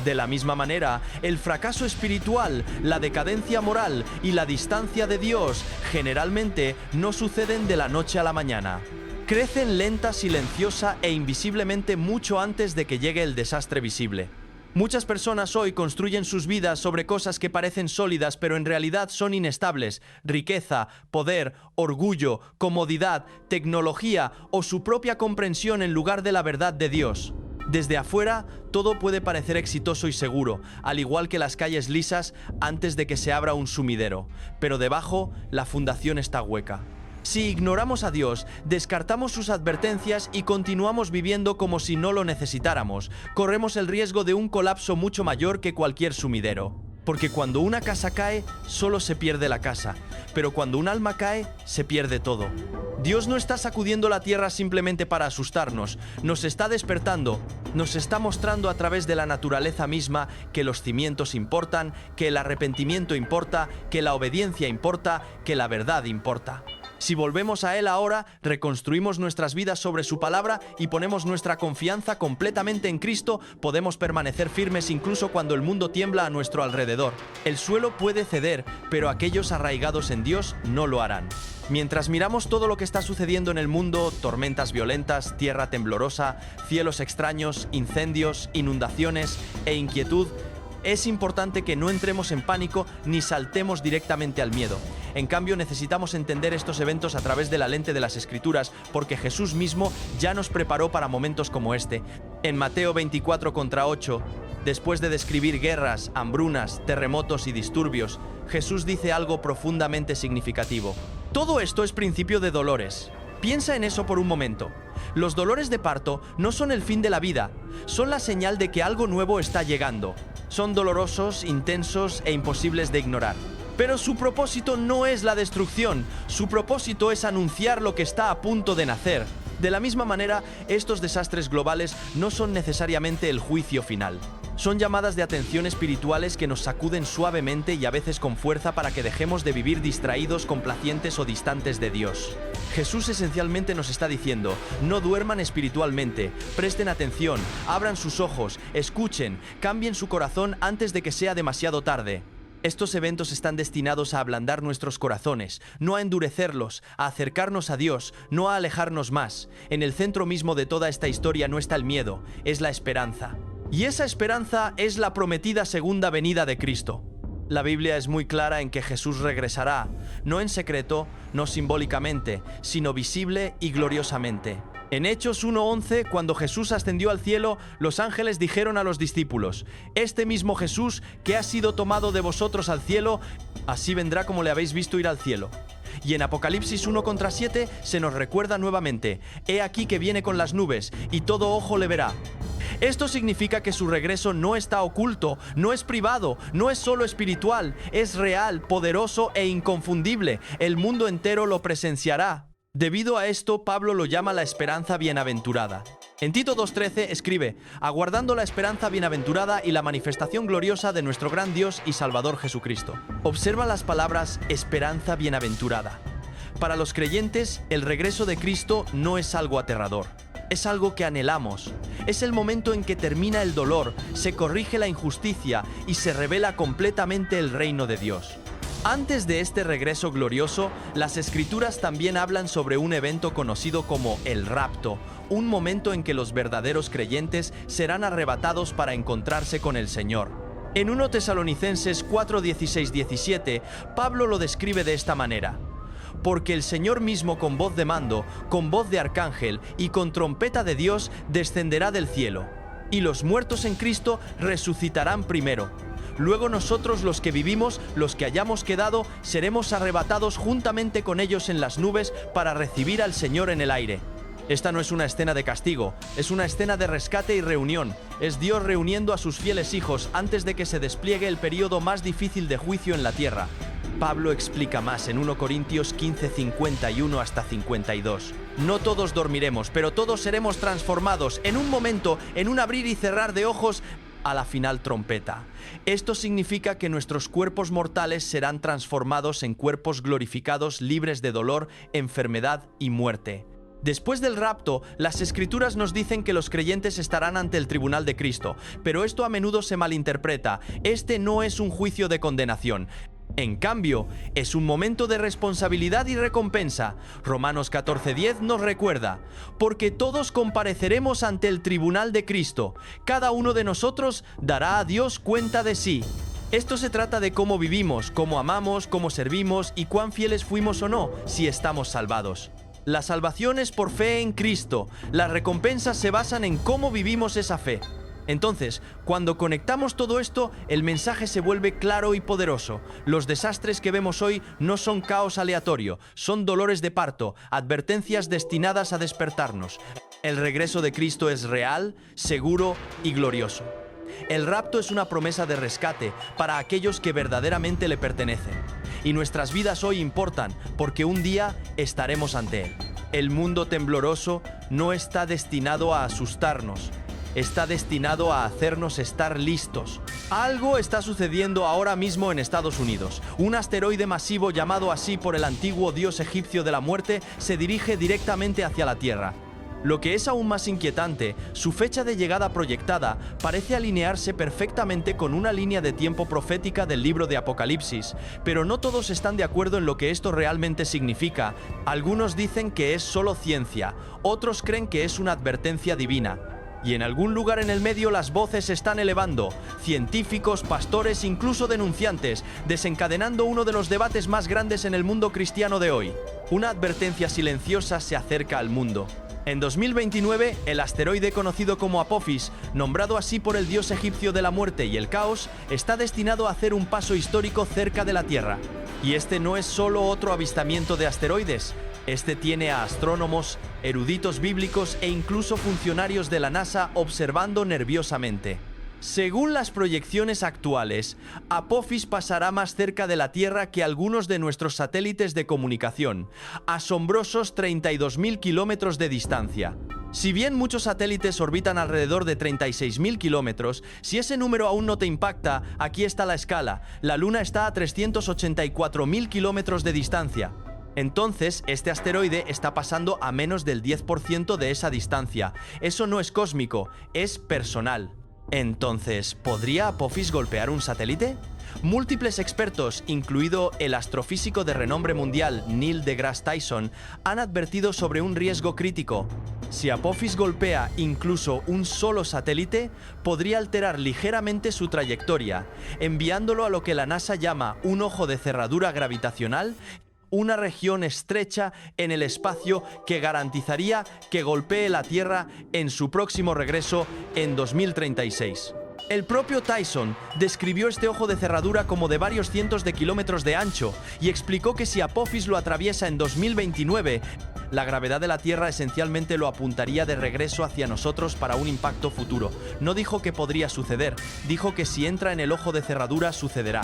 De la misma manera, el fracaso espiritual, la decadencia moral y la distancia de Dios generalmente no suceden de la noche a la mañana. Crecen lenta, silenciosa e invisiblemente mucho antes de que llegue el desastre visible. Muchas personas hoy construyen sus vidas sobre cosas que parecen sólidas pero en realidad son inestables: riqueza, poder, orgullo, comodidad, tecnología o su propia comprensión en lugar de la verdad de Dios. Desde afuera, todo puede parecer exitoso y seguro, al igual que las calles lisas antes de que se abra un sumidero, pero debajo la fundación está hueca. Si ignoramos a Dios, descartamos sus advertencias y continuamos viviendo como si no lo necesitáramos, corremos el riesgo de un colapso mucho mayor que cualquier sumidero. Porque cuando una casa cae, solo se pierde la casa, pero cuando un alma cae, se pierde todo. Dios no está sacudiendo la tierra simplemente para asustarnos, nos está despertando, nos está mostrando a través de la naturaleza misma que los cimientos importan, que el arrepentimiento importa, que la obediencia importa, que la verdad importa. Si volvemos a Él ahora, reconstruimos nuestras vidas sobre su palabra y ponemos nuestra confianza completamente en Cristo, podemos permanecer firmes incluso cuando el mundo tiembla a nuestro alrededor. El suelo puede ceder, pero aquellos arraigados en Dios no lo harán. Mientras miramos todo lo que está sucediendo en el mundo, tormentas violentas, tierra temblorosa, cielos extraños, incendios, inundaciones e inquietud, es importante que no entremos en pánico ni saltemos directamente al miedo. En cambio, necesitamos entender estos eventos a través de la lente de las Escrituras, porque Jesús mismo ya nos preparó para momentos como este. En Mateo 24:8, después de describir guerras, hambrunas, terremotos y disturbios, Jesús dice algo profundamente significativo. Todo esto es principio de dolores. Piensa en eso por un momento. Los dolores de parto no son el fin de la vida, son la señal de que algo nuevo está llegando. Son dolorosos, intensos e imposibles de ignorar. Pero su propósito no es la destrucción, su propósito es anunciar lo que está a punto de nacer. De la misma manera, estos desastres globales no son necesariamente el juicio final. Son llamadas de atención espirituales que nos sacuden suavemente y a veces con fuerza para que dejemos de vivir distraídos, complacientes o distantes de Dios. Jesús esencialmente nos está diciendo: no duerman espiritualmente, presten atención, abran sus ojos, escuchen, cambien su corazón antes de que sea demasiado tarde. Estos eventos están destinados a ablandar nuestros corazones, no a endurecerlos, a acercarnos a Dios, no a alejarnos más. En el centro mismo de toda esta historia no está el miedo, es la esperanza. Y esa esperanza es la prometida segunda venida de Cristo. La Biblia es muy clara en que Jesús regresará, no en secreto, no simbólicamente, sino visible y gloriosamente. En Hechos 1:11, cuando Jesús ascendió al cielo, los ángeles dijeron a los discípulos: este mismo Jesús que ha sido tomado de vosotros al cielo, así vendrá como le habéis visto ir al cielo. Y en Apocalipsis 1:7 se nos recuerda nuevamente: he aquí que viene con las nubes, y todo ojo le verá. Esto significa que su regreso no está oculto, no es privado, no es solo espiritual, es real, poderoso e inconfundible. El mundo entero lo presenciará. Debido a esto, Pablo lo llama la esperanza bienaventurada. En Tito 2:13 escribe: aguardando la esperanza bienaventurada y la manifestación gloriosa de nuestro gran Dios y Salvador Jesucristo. Observa las palabras esperanza bienaventurada. Para los creyentes, el regreso de Cristo no es algo aterrador. Es algo que anhelamos. Es el momento en que termina el dolor, se corrige la injusticia y se revela completamente el reino de Dios. Antes de este regreso glorioso, las Escrituras también hablan sobre un evento conocido como el rapto, un momento en que los verdaderos creyentes serán arrebatados para encontrarse con el Señor. En 1 Tesalonicenses 4:16-17, Pablo lo describe de esta manera: porque el Señor mismo con voz de mando, con voz de arcángel y con trompeta de Dios descenderá del cielo, y los muertos en Cristo resucitarán primero. Luego nosotros, los que vivimos, los que hayamos quedado, seremos arrebatados juntamente con ellos en las nubes para recibir al Señor en el aire. Esta no es una escena de castigo, es una escena de rescate y reunión. Es Dios reuniendo a sus fieles hijos antes de que se despliegue el periodo más difícil de juicio en la tierra. Pablo explica más en 1 Corintios 15, 51 hasta 52. No todos dormiremos, pero todos seremos transformados en un momento, en un abrir y cerrar de ojos, a la final trompeta. Esto significa que nuestros cuerpos mortales serán transformados en cuerpos glorificados, libres de dolor, enfermedad y muerte. Después del rapto, las Escrituras nos dicen que los creyentes estarán ante el tribunal de Cristo, pero esto a menudo se malinterpreta. Este no es un juicio de condenación. En cambio, es un momento de responsabilidad y recompensa. Romanos 14:10 nos recuerda: porque todos compareceremos ante el tribunal de Cristo. Cada uno de nosotros dará a Dios cuenta de sí. Esto se trata de cómo vivimos, cómo amamos, cómo servimos y cuán fieles fuimos o no, si estamos salvados. La salvación es por fe en Cristo. Las recompensas se basan en cómo vivimos esa fe. Entonces, cuando conectamos todo esto, el mensaje se vuelve claro y poderoso. Los desastres que vemos hoy no son caos aleatorio, son dolores de parto, advertencias destinadas a despertarnos. El regreso de Cristo es real, seguro y glorioso. El rapto es una promesa de rescate para aquellos que verdaderamente le pertenecen. Y nuestras vidas hoy importan, porque un día estaremos ante Él. El mundo tembloroso no está destinado a asustarnos. Está destinado a hacernos estar listos. Algo está sucediendo ahora mismo en Estados Unidos. Un asteroide masivo llamado así por el antiguo dios egipcio de la muerte se dirige directamente hacia la Tierra. Lo que es aún más inquietante, su fecha de llegada proyectada parece alinearse perfectamente con una línea de tiempo profética del libro de Apocalipsis, pero no todos están de acuerdo en lo que esto realmente significa. Algunos dicen que es solo ciencia, otros creen que es una advertencia divina. Y en algún lugar en el medio las voces se están elevando, científicos, pastores, incluso denunciantes, desencadenando uno de los debates más grandes en el mundo cristiano de hoy. Una advertencia silenciosa se acerca al mundo. En 2029, el asteroide conocido como Apophis, nombrado así por el dios egipcio de la muerte y el caos, está destinado a hacer un paso histórico cerca de la Tierra. Y este no es solo otro avistamiento de asteroides. Este tiene a astrónomos, eruditos bíblicos e incluso funcionarios de la NASA observando nerviosamente. Según las proyecciones actuales, Apophis pasará más cerca de la Tierra que algunos de nuestros satélites de comunicación, asombrosos 32.000 kilómetros de distancia. Si bien muchos satélites orbitan alrededor de 36.000 kilómetros, si ese número aún no te impacta, aquí está la escala. La Luna está a 384.000 kilómetros de distancia. Entonces, este asteroide está pasando a menos del 10% de esa distancia. Eso no es cósmico, es personal. Entonces, ¿podría Apophis golpear un satélite? Múltiples expertos, incluido el astrofísico de renombre mundial Neil deGrasse Tyson, han advertido sobre un riesgo crítico. Si Apophis golpea incluso un solo satélite, podría alterar ligeramente su trayectoria, enviándolo a lo que la NASA llama un ojo de cerradura gravitacional, una región estrecha en el espacio que garantizaría que golpee la Tierra en su próximo regreso en 2036. El propio Tyson describió este ojo de cerradura como de varios cientos de kilómetros de ancho y explicó que si Apophis lo atraviesa en 2029, la gravedad de la Tierra esencialmente lo apuntaría de regreso hacia nosotros para un impacto futuro. No dijo que podría suceder, dijo que si entra en el ojo de cerradura sucederá.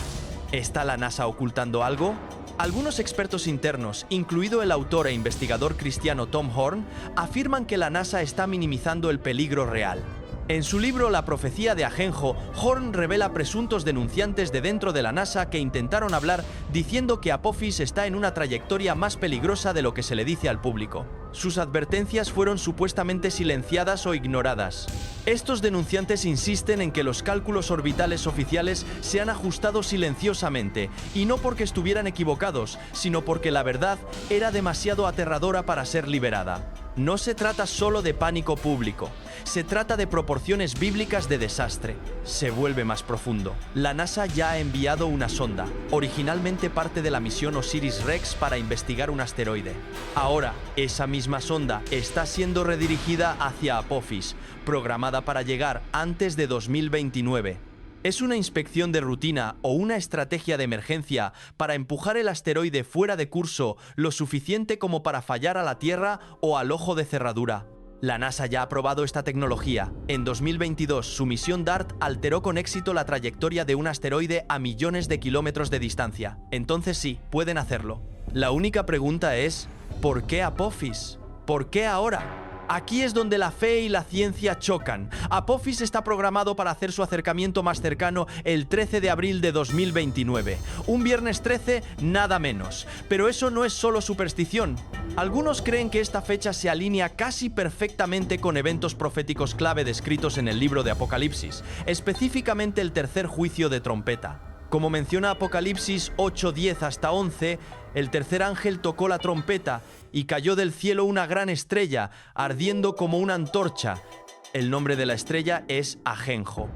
¿Está la NASA ocultando algo? Algunos expertos internos, incluido el autor e investigador cristiano Tom Horn, afirman que la NASA está minimizando el peligro real. En su libro La profecía de Ajenjo, Horn revela presuntos denunciantes de dentro de la NASA que intentaron hablar diciendo que Apophis está en una trayectoria más peligrosa de lo que se le dice al público. Sus advertencias fueron supuestamente silenciadas o ignoradas. Estos denunciantes insisten en que los cálculos orbitales oficiales se han ajustado silenciosamente, y no porque estuvieran equivocados, sino porque la verdad era demasiado aterradora para ser liberada. No se trata solo de pánico público, se trata de proporciones bíblicas de desastre. Se vuelve más profundo. La NASA ya ha enviado una sonda, originalmente parte de la misión Osiris-Rex para investigar un asteroide. Ahora, esa misma sonda está siendo redirigida hacia Apophis, programada para llegar antes de 2029. ¿Es una inspección de rutina o una estrategia de emergencia para empujar el asteroide fuera de curso lo suficiente como para fallar a la Tierra o al ojo de cerradura? La NASA ya ha probado esta tecnología. En 2022, su misión DART alteró con éxito la trayectoria de un asteroide a millones de kilómetros de distancia. Entonces sí, pueden hacerlo. La única pregunta es, ¿por qué Apophis? ¿Por qué ahora? Aquí es donde la fe y la ciencia chocan. Apophis está programado para hacer su acercamiento más cercano el 13 de abril de 2029. Un viernes 13, nada menos. Pero eso no es solo superstición. Algunos creen que esta fecha se alinea casi perfectamente con eventos proféticos clave descritos en el libro de Apocalipsis, específicamente el tercer juicio de trompeta. Como menciona Apocalipsis 8:10 hasta 11, el tercer ángel tocó la trompeta y cayó del cielo una gran estrella, ardiendo como una antorcha. El nombre de la estrella es Ajenjo.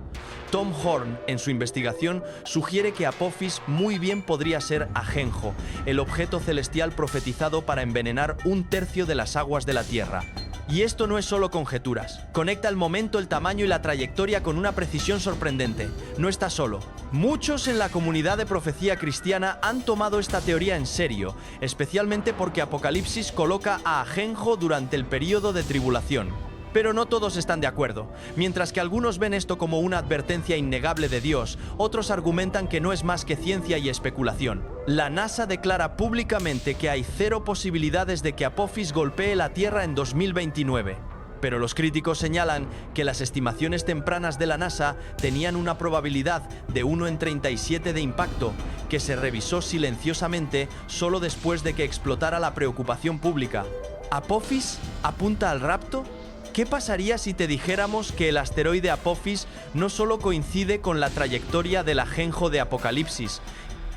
Tom Horn, en su investigación, sugiere que Apophis muy bien podría ser Ajenjo, el objeto celestial profetizado para envenenar un tercio de las aguas de la Tierra. Y esto no es solo conjeturas. Conecta el momento, el tamaño y la trayectoria con una precisión sorprendente. No está solo. Muchos en la comunidad de profecía cristiana han tomado esta teoría en serio, especialmente porque Apocalipsis coloca a Ajenjo durante el período de tribulación. Pero no todos están de acuerdo. Mientras que algunos ven esto como una advertencia innegable de Dios, otros argumentan que no es más que ciencia y especulación. La NASA declara públicamente que hay 0 posibilidades de que Apophis golpee la Tierra en 2029. Pero los críticos señalan que las estimaciones tempranas de la NASA tenían una probabilidad de 1 en 37 de impacto, que se revisó silenciosamente solo después de que explotara la preocupación pública. ¿Apophis apunta al rapto? ¿Qué pasaría si te dijéramos que el asteroide Apophis no solo coincide con la trayectoria del Ajenjo de Apocalipsis,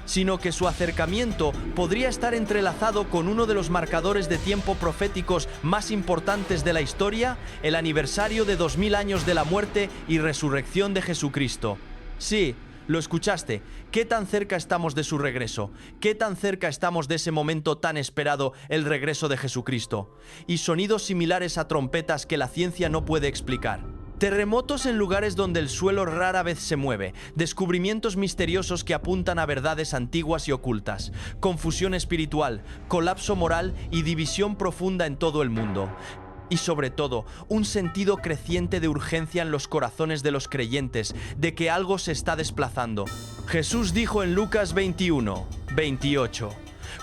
sino que su acercamiento podría estar entrelazado con uno de los marcadores de tiempo proféticos más importantes de la historia, el aniversario de 2000 años de la muerte y resurrección de Jesucristo? Sí, lo escuchaste. ¿Qué tan cerca estamos de su regreso? ¿Qué tan cerca estamos de ese momento tan esperado, el regreso de Jesucristo? Y sonidos similares a trompetas que la ciencia no puede explicar. Terremotos en lugares donde el suelo rara vez se mueve, descubrimientos misteriosos que apuntan a verdades antiguas y ocultas, confusión espiritual, colapso moral y división profunda en todo el mundo. Y sobre todo, un sentido creciente de urgencia en los corazones de los creyentes, de que algo se está desplazando. Jesús dijo en Lucas 21:28,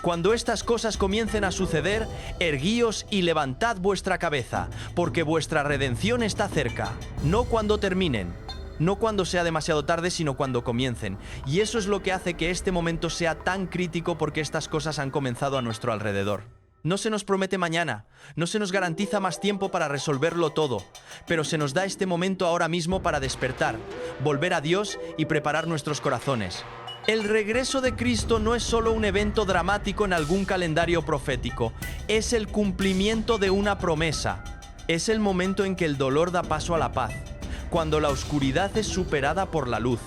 «Cuando estas cosas comiencen a suceder, erguíos y levantad vuestra cabeza, porque vuestra redención está cerca». No cuando terminen, no cuando sea demasiado tarde, sino cuando comiencen. Y eso es lo que hace que este momento sea tan crítico, porque estas cosas han comenzado a nuestro alrededor. No se nos promete mañana, no se nos garantiza más tiempo para resolverlo todo, pero se nos da este momento ahora mismo para despertar, volver a Dios y preparar nuestros corazones. El regreso de Cristo no es solo un evento dramático en algún calendario profético, es el cumplimiento de una promesa. Es el momento en que el dolor da paso a la paz, cuando la oscuridad es superada por la luz,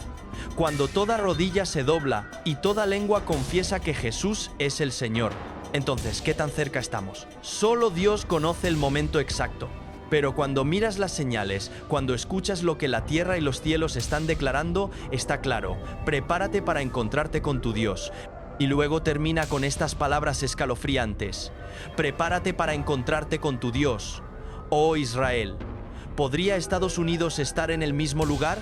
cuando toda rodilla se dobla y toda lengua confiesa que Jesús es el Señor. Entonces, ¿qué tan cerca estamos? Solo Dios conoce el momento exacto. Pero cuando miras las señales, cuando escuchas lo que la tierra y los cielos están declarando, está claro. Prepárate para encontrarte con tu Dios. Y luego termina con estas palabras escalofriantes. Prepárate para encontrarte con tu Dios. Oh Israel, ¿podría Estados Unidos estar en el mismo lugar?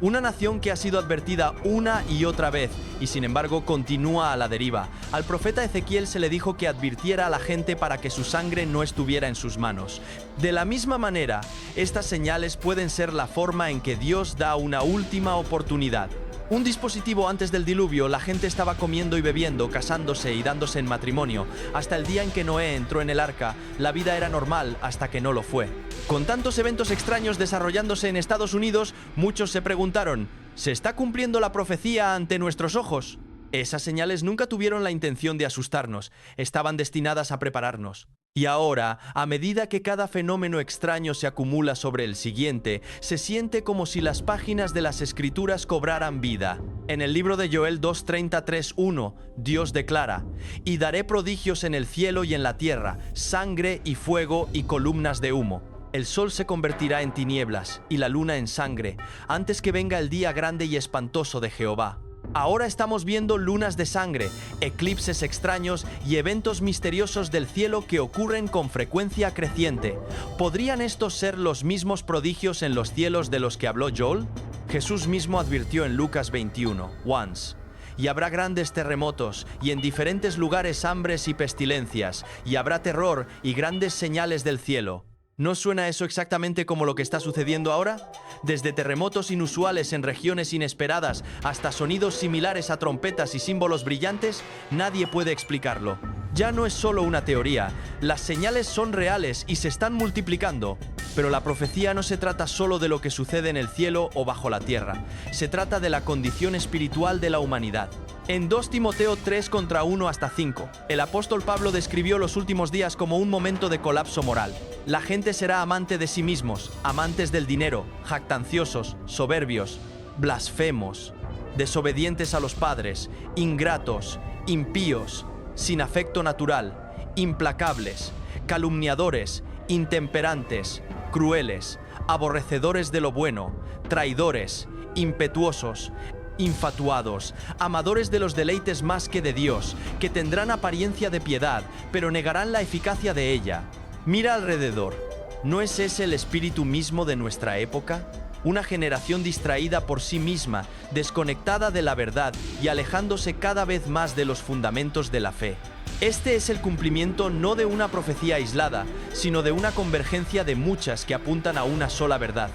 Una nación que ha sido advertida una y otra vez y sin embargo continúa a la deriva. Al profeta Ezequiel se le dijo que advirtiera a la gente para que su sangre no estuviera en sus manos. De la misma manera, estas señales pueden ser la forma en que Dios da una última oportunidad. Un dispositivo antes del diluvio, la gente estaba comiendo y bebiendo, casándose y dándose en matrimonio. Hasta el día en que Noé entró en el arca, la vida era normal hasta que no lo fue. Con tantos eventos extraños desarrollándose en Estados Unidos, muchos se preguntaron, ¿se está cumpliendo la profecía ante nuestros ojos? Esas señales nunca tuvieron la intención de asustarnos, estaban destinadas a prepararnos. Y ahora, a medida que cada fenómeno extraño se acumula sobre el siguiente, se siente como si las páginas de las Escrituras cobraran vida. En el libro de Joel 2:33-1, Dios declara, «Y daré prodigios en el cielo y en la tierra, sangre y fuego y columnas de humo». El sol se convertirá en tinieblas y la luna en sangre, antes que venga el día grande y espantoso de Jehová. Ahora estamos viendo lunas de sangre, eclipses extraños y eventos misteriosos del cielo que ocurren con frecuencia creciente. ¿Podrían estos ser los mismos prodigios en los cielos de los que habló Joel? Jesús mismo advirtió en Lucas 21, once. Y habrá grandes terremotos, y en diferentes lugares hambres y pestilencias, y habrá terror y grandes señales del cielo. ¿No suena eso exactamente como lo que está sucediendo ahora? Desde terremotos inusuales en regiones inesperadas hasta sonidos similares a trompetas y símbolos brillantes, nadie puede explicarlo. Ya no es solo una teoría, las señales son reales y se están multiplicando. Pero la profecía no se trata solo de lo que sucede en el cielo o bajo la tierra, se trata de la condición espiritual de la humanidad. En 2 Timoteo 3 contra 1 hasta 5, el apóstol Pablo describió los últimos días como un momento de colapso moral. La gente será amante de sí mismos, amantes del dinero, jactanciosos, soberbios, blasfemos, desobedientes a los padres, ingratos, impíos, sin afecto natural, implacables, calumniadores, intemperantes, crueles, aborrecedores de lo bueno, traidores, impetuosos, infatuados, amadores de los deleites más que de Dios, que tendrán apariencia de piedad, pero negarán la eficacia de ella. Mira alrededor. ¿No es ese el espíritu mismo de nuestra época? Una generación distraída por sí misma, desconectada de la verdad y alejándose cada vez más de los fundamentos de la fe. Este es el cumplimiento no de una profecía aislada, sino de una convergencia de muchas que apuntan a una sola verdad.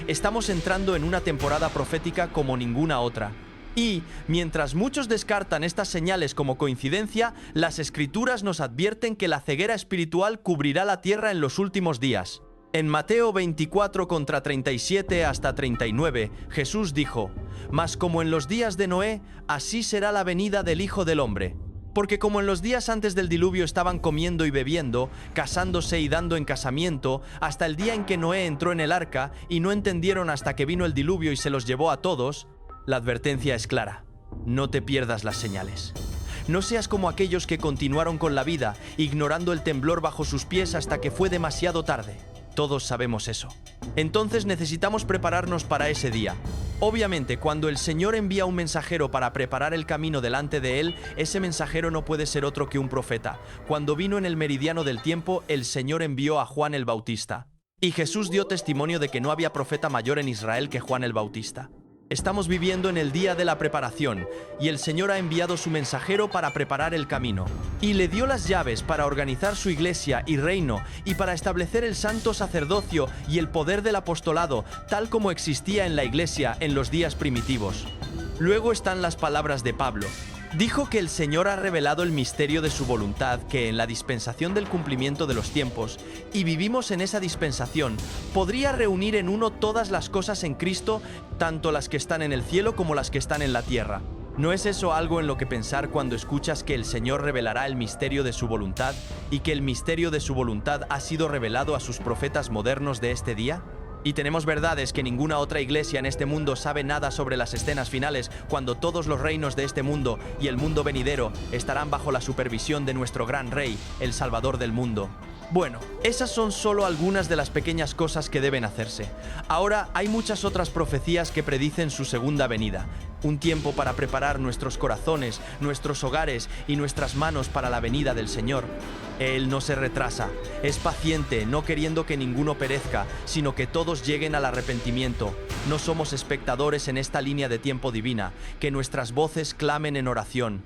Estamos entrando en una temporada profética como ninguna otra. Y, mientras muchos descartan estas señales como coincidencia, las Escrituras nos advierten que la ceguera espiritual cubrirá la tierra en los últimos días. En Mateo 24 contra 37 hasta 39, Jesús dijo: «Mas como en los días de Noé, así será la venida del Hijo del Hombre». Porque como en los días antes del diluvio estaban comiendo y bebiendo, casándose y dando en casamiento, hasta el día en que Noé entró en el arca, y no entendieron hasta que vino el diluvio y se los llevó a todos, la advertencia es clara: no te pierdas las señales. No seas como aquellos que continuaron con la vida, ignorando el temblor bajo sus pies hasta que fue demasiado tarde. Todos sabemos eso. Entonces necesitamos prepararnos para ese día. Obviamente, cuando el Señor envía un mensajero para preparar el camino delante de Él, ese mensajero no puede ser otro que un profeta. Cuando vino en el meridiano del tiempo, el Señor envió a Juan el Bautista. Y Jesús dio testimonio de que no había profeta mayor en Israel que Juan el Bautista. Estamos viviendo en el día de la preparación, y el Señor ha enviado su mensajero para preparar el camino. Y le dio las llaves para organizar su iglesia y reino, y para establecer el santo sacerdocio y el poder del apostolado, tal como existía en la iglesia en los días primitivos. Luego están las palabras de Pablo. Dijo que el Señor ha revelado el misterio de su voluntad, que en la dispensación del cumplimiento de los tiempos, y vivimos en esa dispensación, podría reunir en uno todas las cosas en Cristo, tanto las que están en el cielo como las que están en la tierra. ¿No es eso algo en lo que pensar cuando escuchas que el Señor revelará el misterio de su voluntad, y que el misterio de su voluntad ha sido revelado a sus profetas modernos de este día? Y tenemos verdades que ninguna otra iglesia en este mundo sabe nada sobre las escenas finales, cuando todos los reinos de este mundo y el mundo venidero estarán bajo la supervisión de nuestro gran Rey, el Salvador del mundo. Bueno, esas son solo algunas de las pequeñas cosas que deben hacerse. Ahora hay muchas otras profecías que predicen su segunda venida. Un tiempo para preparar nuestros corazones, nuestros hogares y nuestras manos para la venida del Señor. Él no se retrasa, es paciente, no queriendo que ninguno perezca, sino que todos lleguen al arrepentimiento. No somos espectadores en esta línea de tiempo divina, que nuestras voces clamen en oración.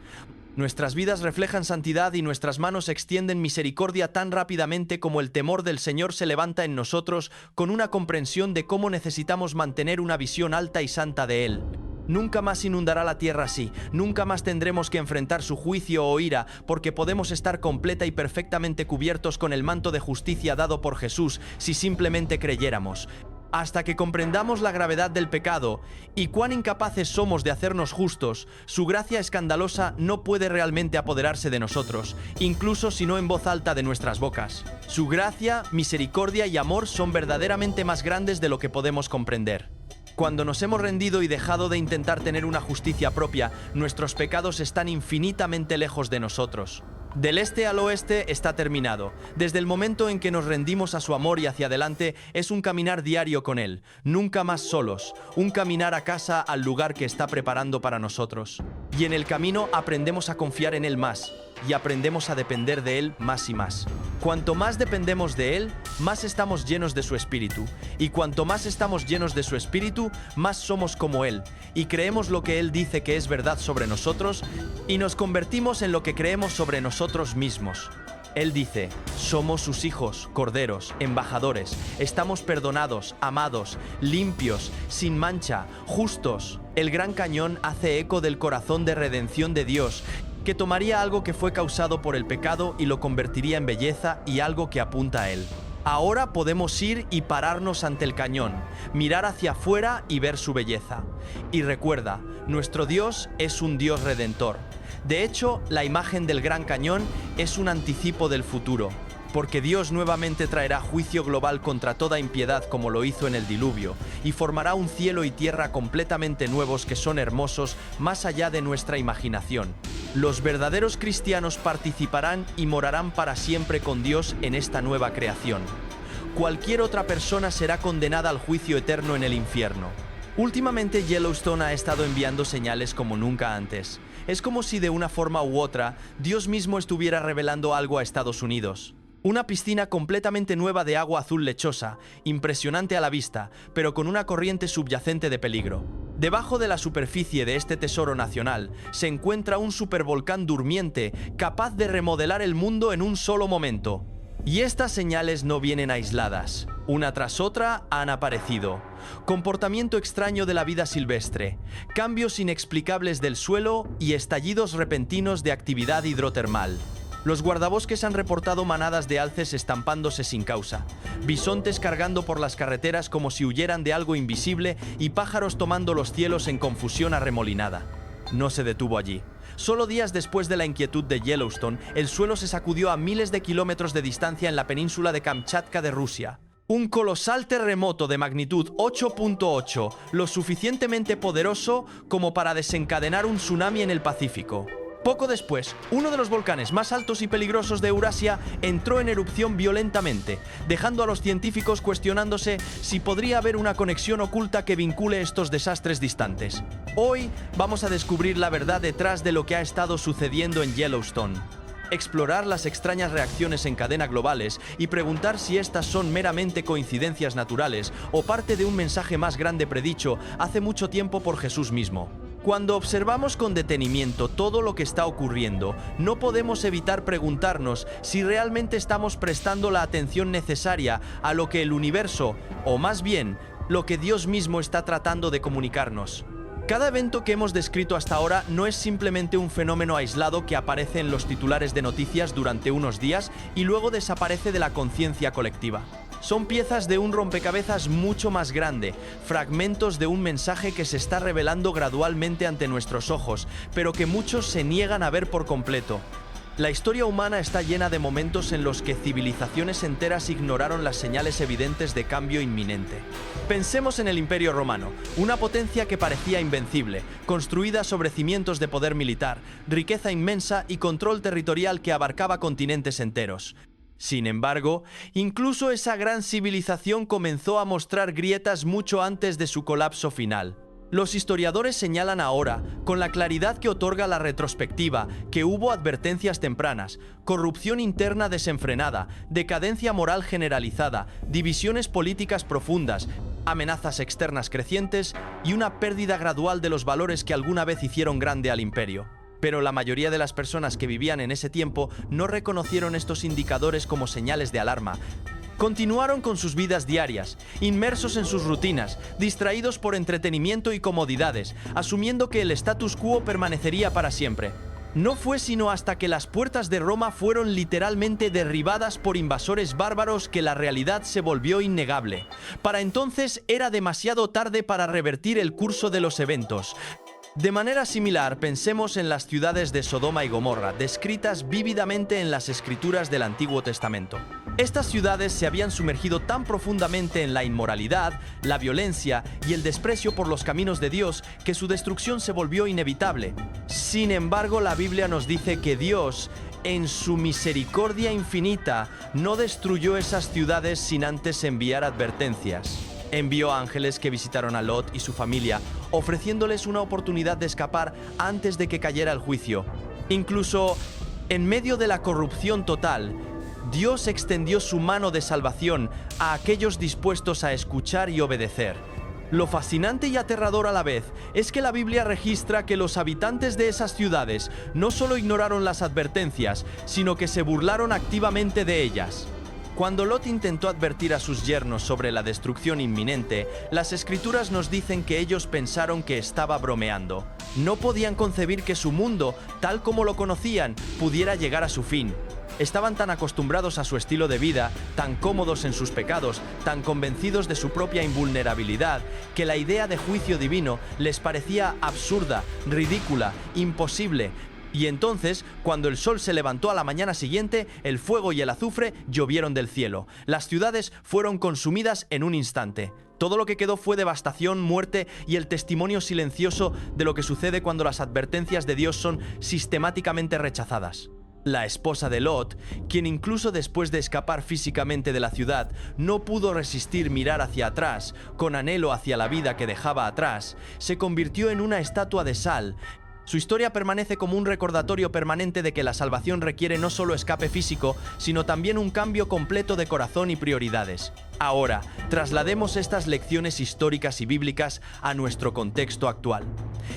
Nuestras vidas reflejan santidad y nuestras manos extienden misericordia tan rápidamente como el temor del Señor se levanta en nosotros con una comprensión de cómo necesitamos mantener una visión alta y santa de Él. Nunca más inundará la tierra así, nunca más tendremos que enfrentar su juicio o ira, porque podemos estar completa y perfectamente cubiertos con el manto de justicia dado por Jesús si simplemente creyéramos. Hasta que comprendamos la gravedad del pecado y cuán incapaces somos de hacernos justos, su gracia escandalosa no puede realmente apoderarse de nosotros, incluso si no en voz alta de nuestras bocas. Su gracia, misericordia y amor son verdaderamente más grandes de lo que podemos comprender. Cuando nos hemos rendido y dejado de intentar tener una justicia propia, nuestros pecados están infinitamente lejos de nosotros. Del este al oeste está terminado. Desde el momento en que nos rendimos a su amor y hacia adelante, es un caminar diario con Él, nunca más solos, un caminar a casa al lugar que está preparando para nosotros. Y en el camino aprendemos a confiar en Él más, y aprendemos a depender de Él más y más. Cuanto más dependemos de Él, más estamos llenos de su Espíritu. Y cuanto más estamos llenos de su Espíritu, más somos como Él. Y creemos lo que Él dice que es verdad sobre nosotros, y nos convertimos en lo que creemos sobre nosotros mismos. Él dice, somos sus hijos, corderos, embajadores, estamos perdonados, amados, limpios, sin mancha, justos. El Gran Cañón hace eco del corazón de redención de Dios, que tomaría algo que fue causado por el pecado y lo convertiría en belleza y algo que apunta a Él. Ahora podemos ir y pararnos ante el cañón, mirar hacia afuera y ver su belleza. Y recuerda, nuestro Dios es un Dios redentor. De hecho, la imagen del Gran Cañón es un anticipo del futuro, porque Dios nuevamente traerá juicio global contra toda impiedad como lo hizo en el diluvio, y formará un cielo y tierra completamente nuevos que son hermosos más allá de nuestra imaginación. Los verdaderos cristianos participarán y morarán para siempre con Dios en esta nueva creación. Cualquier otra persona será condenada al juicio eterno en el infierno. Últimamente Yellowstone ha estado enviando señales como nunca antes. Es como si de una forma u otra, Dios mismo estuviera revelando algo a Estados Unidos. Una piscina completamente nueva de agua azul lechosa, impresionante a la vista, pero con una corriente subyacente de peligro. Debajo de la superficie de este tesoro nacional se encuentra un supervolcán durmiente capaz de remodelar el mundo en un solo momento. Y estas señales no vienen aisladas. Una tras otra han aparecido. Comportamiento extraño de la vida silvestre, cambios inexplicables del suelo y estallidos repentinos de actividad hidrotermal. Los guardabosques han reportado manadas de alces estampándose sin causa, bisontes cargando por las carreteras como si huyeran de algo invisible y pájaros tomando los cielos en confusión arremolinada. No se detuvo allí. Solo días después de la inquietud de Yellowstone, el suelo se sacudió a miles de kilómetros de distancia en la península de Kamchatka de Rusia. Un colosal terremoto de magnitud 8.8, lo suficientemente poderoso como para desencadenar un tsunami en el Pacífico. Poco después, uno de los volcanes más altos y peligrosos de Eurasia entró en erupción violentamente, dejando a los científicos cuestionándose si podría haber una conexión oculta que vincule estos desastres distantes. Hoy vamos a descubrir la verdad detrás de lo que ha estado sucediendo en Yellowstone. Explorar las extrañas reacciones en cadena globales y preguntar si estas son meramente coincidencias naturales o parte de un mensaje más grande predicho hace mucho tiempo por Jesús mismo. Cuando observamos con detenimiento todo lo que está ocurriendo, no podemos evitar preguntarnos si realmente estamos prestando la atención necesaria a lo que el universo, o más bien, lo que Dios mismo está tratando de comunicarnos. Cada evento que hemos descrito hasta ahora no es simplemente un fenómeno aislado que aparece en los titulares de noticias durante unos días y luego desaparece de la conciencia colectiva. Son piezas de un rompecabezas mucho más grande, fragmentos de un mensaje que se está revelando gradualmente ante nuestros ojos, pero que muchos se niegan a ver por completo. La historia humana está llena de momentos en los que civilizaciones enteras ignoraron las señales evidentes de cambio inminente. Pensemos en el Imperio Romano, una potencia que parecía invencible, construida sobre cimientos de poder militar, riqueza inmensa y control territorial que abarcaba continentes enteros. Sin embargo, incluso esa gran civilización comenzó a mostrar grietas mucho antes de su colapso final. Los historiadores señalan ahora, con la claridad que otorga la retrospectiva, que hubo advertencias tempranas, corrupción interna desenfrenada, decadencia moral generalizada, divisiones políticas profundas, amenazas externas crecientes y una pérdida gradual de los valores que alguna vez hicieron grande al imperio. Pero la mayoría de las personas que vivían en ese tiempo no reconocieron estos indicadores como señales de alarma. Continuaron con sus vidas diarias, inmersos en sus rutinas, distraídos por entretenimiento y comodidades, asumiendo que el status quo permanecería para siempre. No fue sino hasta que las puertas de Roma fueron literalmente derribadas por invasores bárbaros que la realidad se volvió innegable. Para entonces era demasiado tarde para revertir el curso de los eventos. De manera similar, pensemos en las ciudades de Sodoma y Gomorra, descritas vívidamente en las escrituras del Antiguo Testamento. Estas ciudades se habían sumergido tan profundamente en la inmoralidad, la violencia y el desprecio por los caminos de Dios que su destrucción se volvió inevitable. Sin embargo, la Biblia nos dice que Dios, en su misericordia infinita, no destruyó esas ciudades sin antes enviar advertencias. Envió ángeles que visitaron a Lot y su familia, ofreciéndoles una oportunidad de escapar antes de que cayera el juicio. Incluso en medio de la corrupción total, Dios extendió su mano de salvación a aquellos dispuestos a escuchar y obedecer. Lo fascinante y aterrador a la vez es que la Biblia registra que los habitantes de esas ciudades no solo ignoraron las advertencias, sino que se burlaron activamente de ellas. Cuando Lot intentó advertir a sus yernos sobre la destrucción inminente, las escrituras nos dicen que ellos pensaron que estaba bromeando. No podían concebir que su mundo, tal como lo conocían, pudiera llegar a su fin. Estaban tan acostumbrados a su estilo de vida, tan cómodos en sus pecados, tan convencidos de su propia invulnerabilidad, que la idea de juicio divino les parecía absurda, ridícula, imposible. Y entonces, cuando el sol se levantó a la mañana siguiente, el fuego y el azufre llovieron del cielo. Las ciudades fueron consumidas en un instante. Todo lo que quedó fue devastación, muerte y el testimonio silencioso de lo que sucede cuando las advertencias de Dios son sistemáticamente rechazadas. La esposa de Lot, quien incluso después de escapar físicamente de la ciudad, no pudo resistir mirar hacia atrás, con anhelo hacia la vida que dejaba atrás, se convirtió en una estatua de sal. Su historia permanece como un recordatorio permanente de que la salvación requiere no solo escape físico, sino también un cambio completo de corazón y prioridades. Ahora, traslademos estas lecciones históricas y bíblicas a nuestro contexto actual.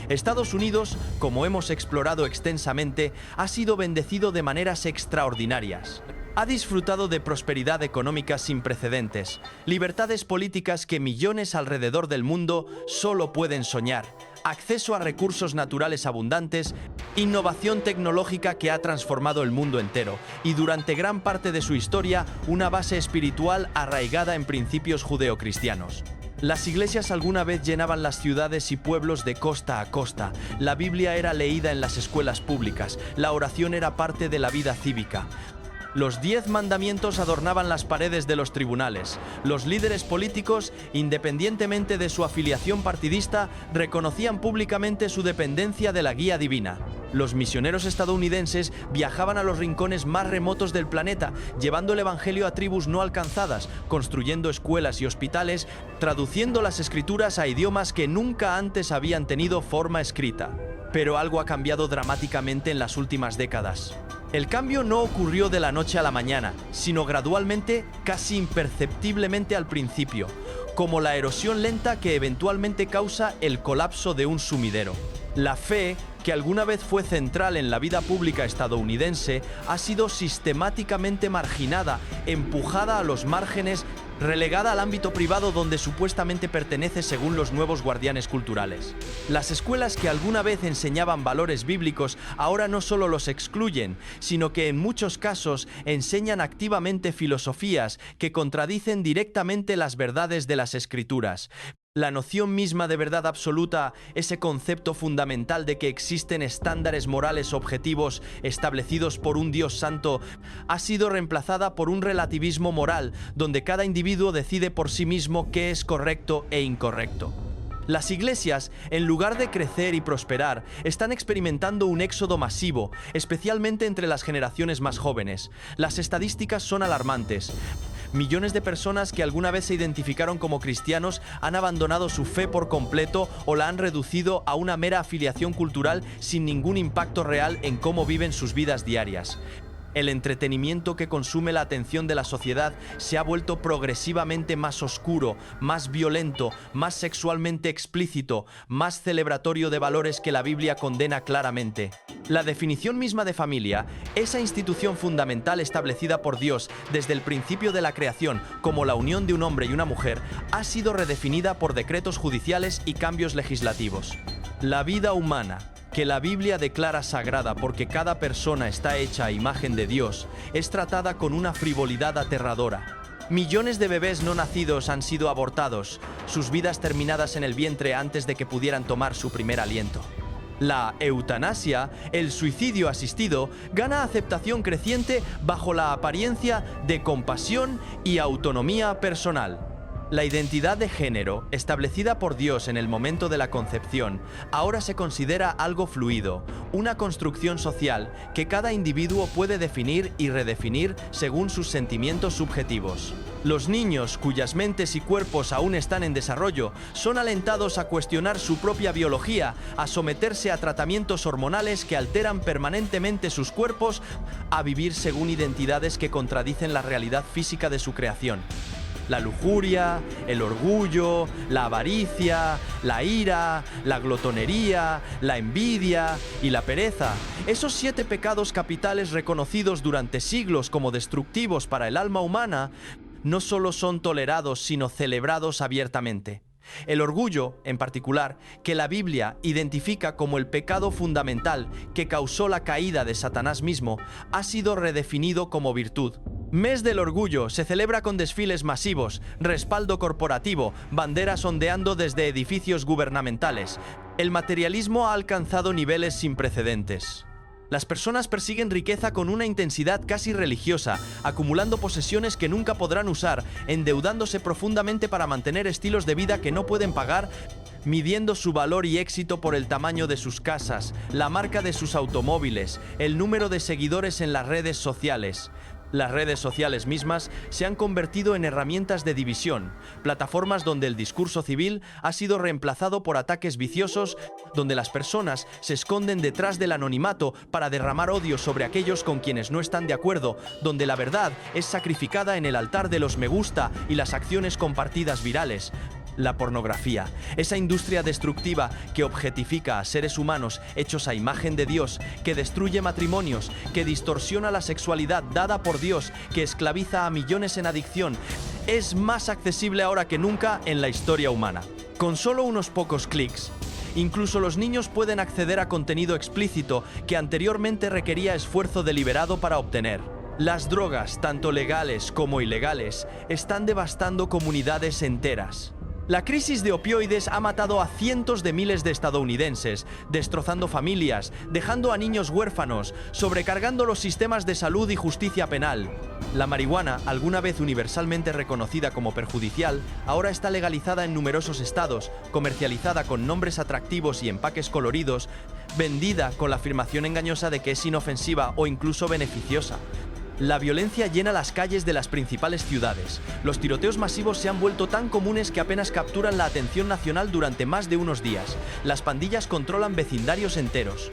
Estados Unidos, como hemos explorado extensamente, ha sido bendecido de maneras extraordinarias. Ha disfrutado de prosperidad económica sin precedentes, libertades políticas que millones alrededor del mundo solo pueden soñar, acceso a recursos naturales abundantes, innovación tecnológica que ha transformado el mundo entero y durante gran parte de su historia una base espiritual arraigada en principios judeocristianos. Las iglesias alguna vez llenaban las ciudades y pueblos de costa a costa, la Biblia era leída en las escuelas públicas, la oración era parte de la vida cívica. Los 10 mandamientos adornaban las paredes de los tribunales. Los líderes políticos, independientemente de su afiliación partidista, reconocían públicamente su dependencia de la guía divina. Los misioneros estadounidenses viajaban a los rincones más remotos del planeta, llevando el evangelio a tribus no alcanzadas, construyendo escuelas y hospitales, traduciendo las escrituras a idiomas que nunca antes habían tenido forma escrita. Pero algo ha cambiado dramáticamente en las últimas décadas. El cambio no ocurrió de la noche a la mañana, sino gradualmente, casi imperceptiblemente al principio, como la erosión lenta que eventualmente causa el colapso de un sumidero. La fe, que alguna vez fue central en la vida pública estadounidense, ha sido sistemáticamente marginada, empujada a los márgenes, relegada al ámbito privado donde supuestamente pertenece según los nuevos guardianes culturales. Las escuelas que alguna vez enseñaban valores bíblicos ahora no solo los excluyen, sino que en muchos casos enseñan activamente filosofías que contradicen directamente las verdades de las escrituras. La noción misma de verdad absoluta, ese concepto fundamental de que existen estándares morales objetivos establecidos por un Dios santo, ha sido reemplazada por un relativismo moral, donde cada individuo decide por sí mismo qué es correcto e incorrecto. Las iglesias, en lugar de crecer y prosperar, están experimentando un éxodo masivo, especialmente entre las generaciones más jóvenes. Las estadísticas son alarmantes. Millones de personas que alguna vez se identificaron como cristianos han abandonado su fe por completo o la han reducido a una mera afiliación cultural sin ningún impacto real en cómo viven sus vidas diarias. El entretenimiento que consume la atención de la sociedad se ha vuelto progresivamente más oscuro, más violento, más sexualmente explícito, más celebratorio de valores que la Biblia condena claramente. La definición misma de familia, esa institución fundamental establecida por Dios desde el principio de la creación como la unión de un hombre y una mujer, ha sido redefinida por decretos judiciales y cambios legislativos. La vida humana, que la Biblia declara sagrada porque cada persona está hecha a imagen de Dios, es tratada con una frivolidad aterradora. Millones de bebés no nacidos han sido abortados, sus vidas terminadas en el vientre antes de que pudieran tomar su primer aliento. La eutanasia, el suicidio asistido, gana aceptación creciente bajo la apariencia de compasión y autonomía personal. La identidad de género, establecida por Dios en el momento de la concepción, ahora se considera algo fluido, una construcción social que cada individuo puede definir y redefinir según sus sentimientos subjetivos. Los niños, cuyas mentes y cuerpos aún están en desarrollo, son alentados a cuestionar su propia biología, a someterse a tratamientos hormonales que alteran permanentemente sus cuerpos, a vivir según identidades que contradicen la realidad física de su creación. La lujuria, el orgullo, la avaricia, la ira, la glotonería, la envidia y la pereza. Esos 7 pecados capitales reconocidos durante siglos como destructivos para el alma humana, no solo son tolerados, sino celebrados abiertamente. El orgullo, en particular, que la Biblia identifica como el pecado fundamental que causó la caída de Satanás mismo, ha sido redefinido como virtud. Mes del Orgullo se celebra con desfiles masivos, respaldo corporativo, banderas ondeando desde edificios gubernamentales. El materialismo ha alcanzado niveles sin precedentes. Las personas persiguen riqueza con una intensidad casi religiosa, acumulando posesiones que nunca podrán usar, endeudándose profundamente para mantener estilos de vida que no pueden pagar, midiendo su valor y éxito por el tamaño de sus casas, la marca de sus automóviles, el número de seguidores en las redes sociales. Las redes sociales mismas se han convertido en herramientas de división, plataformas donde el discurso civil ha sido reemplazado por ataques viciosos, donde las personas se esconden detrás del anonimato para derramar odio sobre aquellos con quienes no están de acuerdo, donde la verdad es sacrificada en el altar de los me gusta y las acciones compartidas virales. La pornografía, esa industria destructiva que objetifica a seres humanos hechos a imagen de Dios, que destruye matrimonios, que distorsiona la sexualidad dada por Dios, que esclaviza a millones en adicción, es más accesible ahora que nunca en la historia humana. Con solo unos pocos clics, incluso los niños pueden acceder a contenido explícito que anteriormente requería esfuerzo deliberado para obtener. Las drogas, tanto legales como ilegales, están devastando comunidades enteras. La crisis de opioides ha matado a cientos de miles de estadounidenses, destrozando familias, dejando a niños huérfanos, sobrecargando los sistemas de salud y justicia penal. La marihuana, alguna vez universalmente reconocida como perjudicial, ahora está legalizada en numerosos estados, comercializada con nombres atractivos y empaques coloridos, vendida con la afirmación engañosa de que es inofensiva o incluso beneficiosa. La violencia llena las calles de las principales ciudades. Los tiroteos masivos se han vuelto tan comunes que apenas capturan la atención nacional durante más de unos días. Las pandillas controlan vecindarios enteros.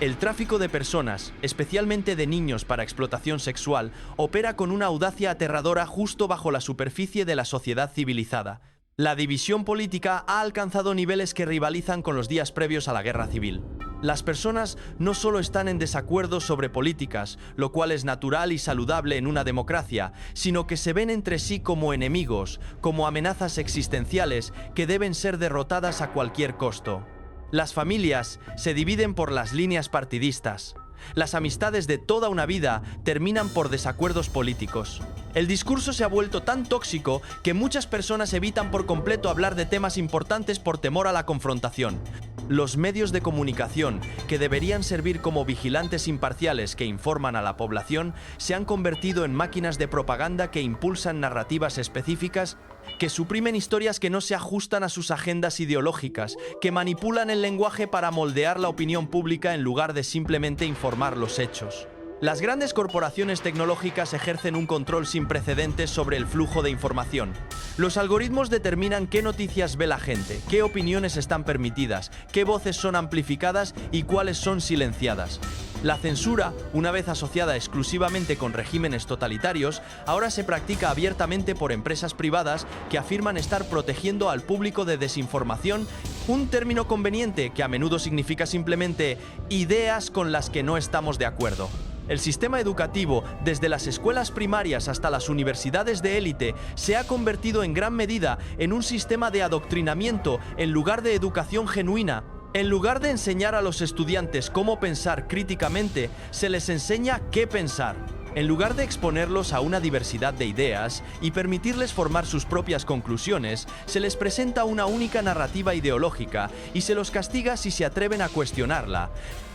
El tráfico de personas, especialmente de niños para explotación sexual, opera con una audacia aterradora justo bajo la superficie de la sociedad civilizada. La división política ha alcanzado niveles que rivalizan con los días previos a la guerra civil. Las personas no solo están en desacuerdo sobre políticas, lo cual es natural y saludable en una democracia, sino que se ven entre sí como enemigos, como amenazas existenciales que deben ser derrotadas a cualquier costo. Las familias se dividen por las líneas partidistas. Las amistades de toda una vida terminan por desacuerdos políticos. El discurso se ha vuelto tan tóxico que muchas personas evitan por completo hablar de temas importantes por temor a la confrontación. Los medios de comunicación, que deberían servir como vigilantes imparciales que informan a la población, se han convertido en máquinas de propaganda que impulsan narrativas específicas, que suprimen historias que no se ajustan a sus agendas ideológicas, que manipulan el lenguaje para moldear la opinión pública en lugar de simplemente informar los hechos. Las grandes corporaciones tecnológicas ejercen un control sin precedentes sobre el flujo de información. Los algoritmos determinan qué noticias ve la gente, qué opiniones están permitidas, qué voces son amplificadas y cuáles son silenciadas. La censura, una vez asociada exclusivamente con regímenes totalitarios, ahora se practica abiertamente por empresas privadas que afirman estar protegiendo al público de desinformación, un término conveniente que a menudo significa simplemente ideas con las que no estamos de acuerdo. El sistema educativo, desde las escuelas primarias hasta las universidades de élite, se ha convertido en gran medida en un sistema de adoctrinamiento en lugar de educación genuina. En lugar de enseñar a los estudiantes cómo pensar críticamente, se les enseña qué pensar. En lugar de exponerlos a una diversidad de ideas y permitirles formar sus propias conclusiones, se les presenta una única narrativa ideológica y se los castiga si se atreven a cuestionarla.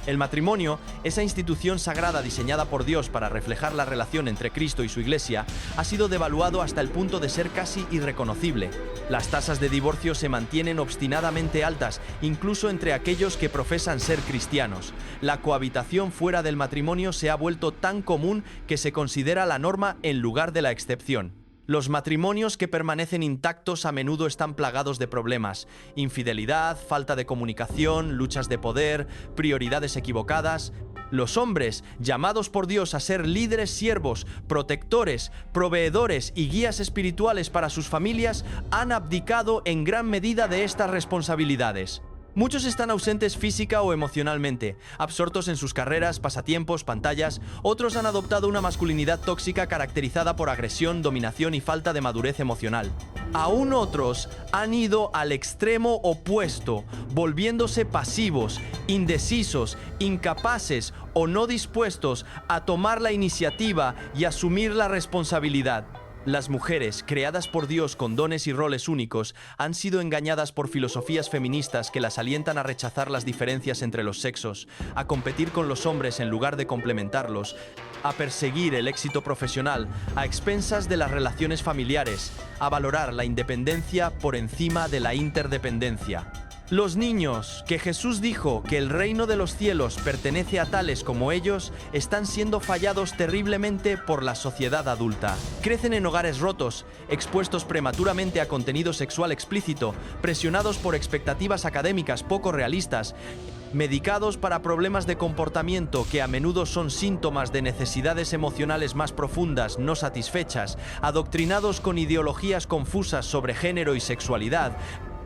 El matrimonio, esa institución sagrada diseñada por Dios para reflejar la relación entre Cristo y su Iglesia, ha sido devaluado hasta el punto de ser casi irreconocible. Las tasas de divorcio se mantienen obstinadamente altas, incluso entre aquellos que profesan ser cristianos. La cohabitación fuera del matrimonio se ha vuelto tan común que se considera la norma en lugar de la excepción. Los matrimonios que permanecen intactos a menudo están plagados de problemas: infidelidad, falta de comunicación, luchas de poder, prioridades equivocadas. Los hombres, llamados por Dios a ser líderes siervos, protectores, proveedores y guías espirituales para sus familias, han abdicado en gran medida de estas responsabilidades. Muchos están ausentes física o emocionalmente, absortos en sus carreras, pasatiempos, pantallas. Otros han adoptado una masculinidad tóxica caracterizada por agresión, dominación y falta de madurez emocional. Aún otros han ido al extremo opuesto, volviéndose pasivos, indecisos, incapaces o no dispuestos a tomar la iniciativa y asumir la responsabilidad. Las mujeres, creadas por Dios con dones y roles únicos, han sido engañadas por filosofías feministas que las alientan a rechazar las diferencias entre los sexos, a competir con los hombres en lugar de complementarlos, a perseguir el éxito profesional a expensas de las relaciones familiares, a valorar la independencia por encima de la interdependencia. Los niños, que Jesús dijo que el reino de los cielos pertenece a tales como ellos, están siendo fallados terriblemente por la sociedad adulta. Crecen en hogares rotos, expuestos prematuramente a contenido sexual explícito, presionados por expectativas académicas poco realistas, medicados para problemas de comportamiento que a menudo son síntomas de necesidades emocionales más profundas no satisfechas, adoctrinados con ideologías confusas sobre género y sexualidad,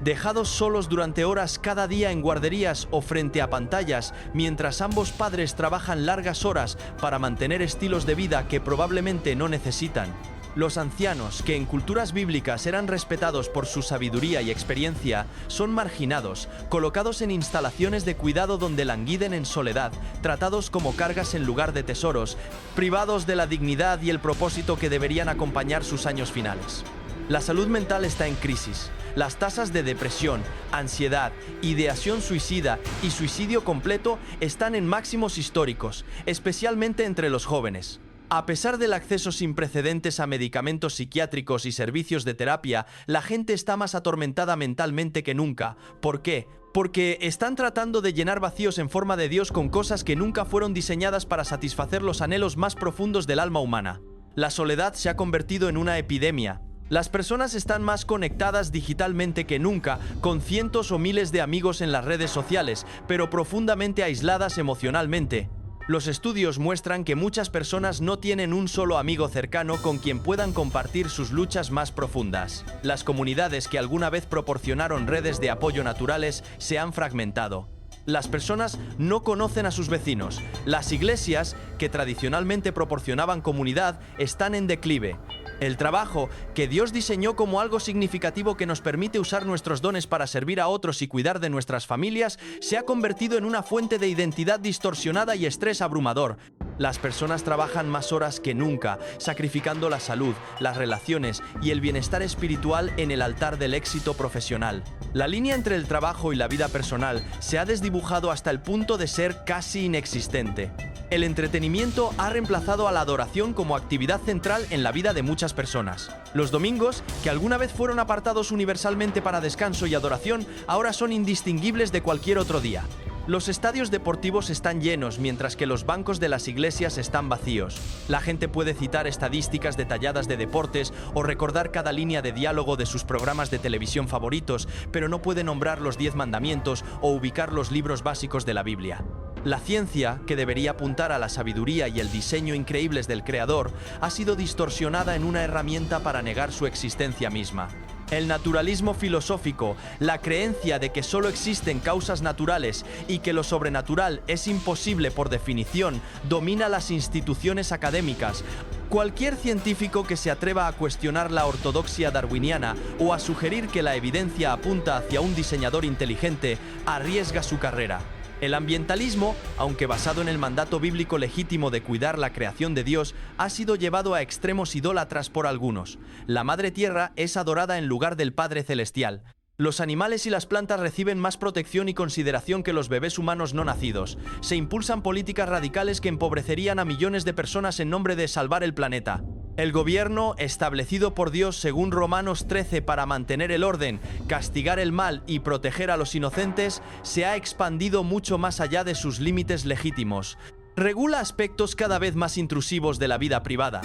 dejados solos durante horas cada día en guarderías o frente a pantallas, mientras ambos padres trabajan largas horas para mantener estilos de vida que probablemente no necesitan. Los ancianos, que en culturas bíblicas eran respetados por su sabiduría y experiencia, son marginados, colocados en instalaciones de cuidado donde languiden en soledad, tratados como cargas en lugar de tesoros, privados de la dignidad y el propósito que deberían acompañar sus años finales. La salud mental está en crisis. Las tasas de depresión, ansiedad, ideación suicida y suicidio completo están en máximos históricos, especialmente entre los jóvenes. A pesar del acceso sin precedentes a medicamentos psiquiátricos y servicios de terapia, la gente está más atormentada mentalmente que nunca. ¿Por qué? Porque están tratando de llenar vacíos en forma de Dios con cosas que nunca fueron diseñadas para satisfacer los anhelos más profundos del alma humana. La soledad se ha convertido en una epidemia. Las personas están más conectadas digitalmente que nunca, con cientos o miles de amigos en las redes sociales, pero profundamente aisladas emocionalmente. Los estudios muestran que muchas personas no tienen un solo amigo cercano con quien puedan compartir sus luchas más profundas. Las comunidades que alguna vez proporcionaron redes de apoyo naturales se han fragmentado. Las personas no conocen a sus vecinos. Las iglesias, que tradicionalmente proporcionaban comunidad, están en declive. El trabajo, que Dios diseñó como algo significativo que nos permite usar nuestros dones para servir a otros y cuidar de nuestras familias, se ha convertido en una fuente de identidad distorsionada y estrés abrumador. Las personas trabajan más horas que nunca, sacrificando la salud, las relaciones y el bienestar espiritual en el altar del éxito profesional. La línea entre el trabajo y la vida personal se ha desdibujado hasta el punto de ser casi inexistente. El entretenimiento ha reemplazado a la adoración como actividad central en la vida de muchas personas. Los domingos, que alguna vez fueron apartados universalmente para descanso y adoración, ahora son indistinguibles de cualquier otro día. Los estadios deportivos están llenos, mientras que los bancos de las iglesias están vacíos. La gente puede citar estadísticas detalladas de deportes o recordar cada línea de diálogo de sus programas de televisión favoritos, pero no puede nombrar los 10 mandamientos o ubicar los libros básicos de la Biblia. La ciencia, que debería apuntar a la sabiduría y el diseño increíbles del Creador, ha sido distorsionada en una herramienta para negar su existencia misma. El naturalismo filosófico, la creencia de que solo existen causas naturales y que lo sobrenatural es imposible por definición, domina las instituciones académicas. Cualquier científico que se atreva a cuestionar la ortodoxia darwiniana o a sugerir que la evidencia apunta hacia un diseñador inteligente, arriesga su carrera. El ambientalismo, aunque basado en el mandato bíblico legítimo de cuidar la creación de Dios, ha sido llevado a extremos idólatras por algunos. La Madre Tierra es adorada en lugar del Padre Celestial. Los animales y las plantas reciben más protección y consideración que los bebés humanos no nacidos. Se impulsan políticas radicales que empobrecerían a millones de personas en nombre de salvar el planeta. El gobierno, establecido por Dios según Romanos 13 para mantener el orden, castigar el mal y proteger a los inocentes, se ha expandido mucho más allá de sus límites legítimos. Regula aspectos cada vez más intrusivos de la vida privada.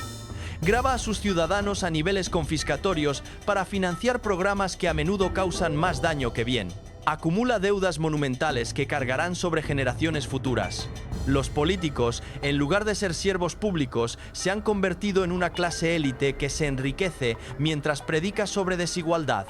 Graba a sus ciudadanos a niveles confiscatorios para financiar programas que a menudo causan más daño que bien. Acumula deudas monumentales que cargarán sobre generaciones futuras. Los políticos, en lugar de ser siervos públicos, se han convertido en una clase élite que se enriquece mientras predica sobre desigualdad.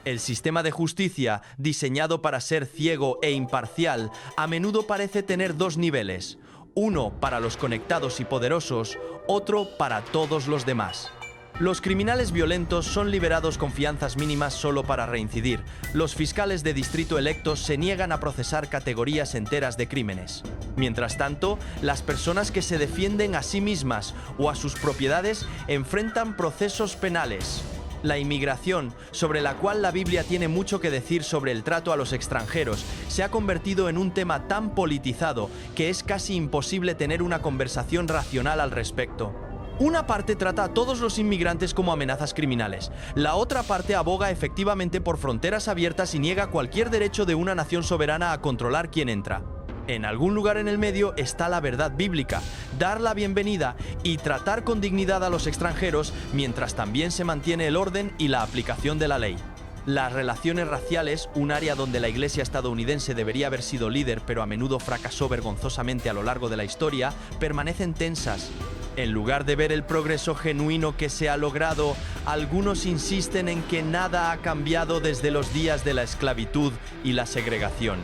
El sistema de justicia, diseñado para ser ciego e imparcial, a menudo parece tener dos niveles. Uno para los conectados y poderosos, otro para todos los demás. Los criminales violentos son liberados con fianzas mínimas solo para reincidir. Los fiscales de distrito electos se niegan a procesar categorías enteras de crímenes. Mientras tanto, las personas que se defienden a sí mismas o a sus propiedades enfrentan procesos penales. La inmigración, sobre la cual la Biblia tiene mucho que decir sobre el trato a los extranjeros, se ha convertido en un tema tan politizado que es casi imposible tener una conversación racional al respecto. Una parte trata a todos los inmigrantes como amenazas criminales. La otra parte aboga efectivamente por fronteras abiertas y niega cualquier derecho de una nación soberana a controlar quién entra. En algún lugar en el medio está la verdad bíblica, dar la bienvenida y tratar con dignidad a los extranjeros mientras también se mantiene el orden y la aplicación de la ley. Las relaciones raciales, un área donde la Iglesia estadounidense debería haber sido líder pero a menudo fracasó vergonzosamente a lo largo de la historia, permanecen tensas. En lugar de ver el progreso genuino que se ha logrado, algunos insisten en que nada ha cambiado desde los días de la esclavitud y la segregación.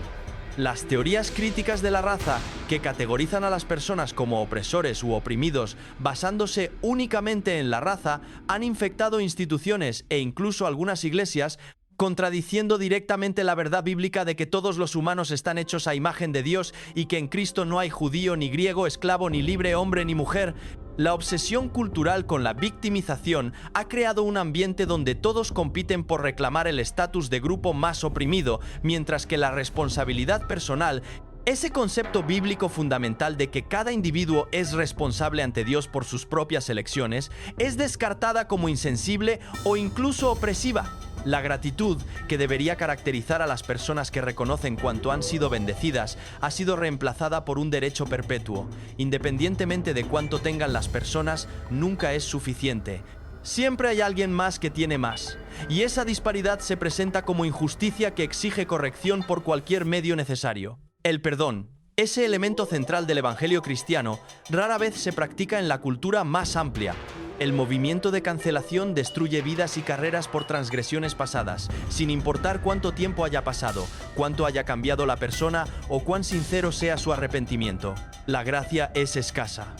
Las teorías críticas de la raza, que categorizan a las personas como opresores u oprimidos basándose únicamente en la raza, han infectado instituciones e incluso algunas iglesias, contradiciendo directamente la verdad bíblica de que todos los humanos están hechos a imagen de Dios y que en Cristo no hay judío ni griego, esclavo ni libre, hombre ni mujer. La obsesión cultural con la victimización ha creado un ambiente donde todos compiten por reclamar el estatus de grupo más oprimido, mientras que la responsabilidad personal, ese concepto bíblico fundamental de que cada individuo es responsable ante Dios por sus propias elecciones, es descartada como insensible o incluso opresiva. La gratitud, que debería caracterizar a las personas que reconocen cuánto han sido bendecidas, ha sido reemplazada por un derecho perpetuo. Independientemente de cuánto tengan las personas, nunca es suficiente. Siempre hay alguien más que tiene más. Y esa disparidad se presenta como injusticia que exige corrección por cualquier medio necesario. El perdón, ese elemento central del evangelio cristiano, rara vez se practica en la cultura más amplia. El movimiento de cancelación destruye vidas y carreras por transgresiones pasadas, sin importar cuánto tiempo haya pasado, cuánto haya cambiado la persona o cuán sincero sea su arrepentimiento. La gracia es escasa.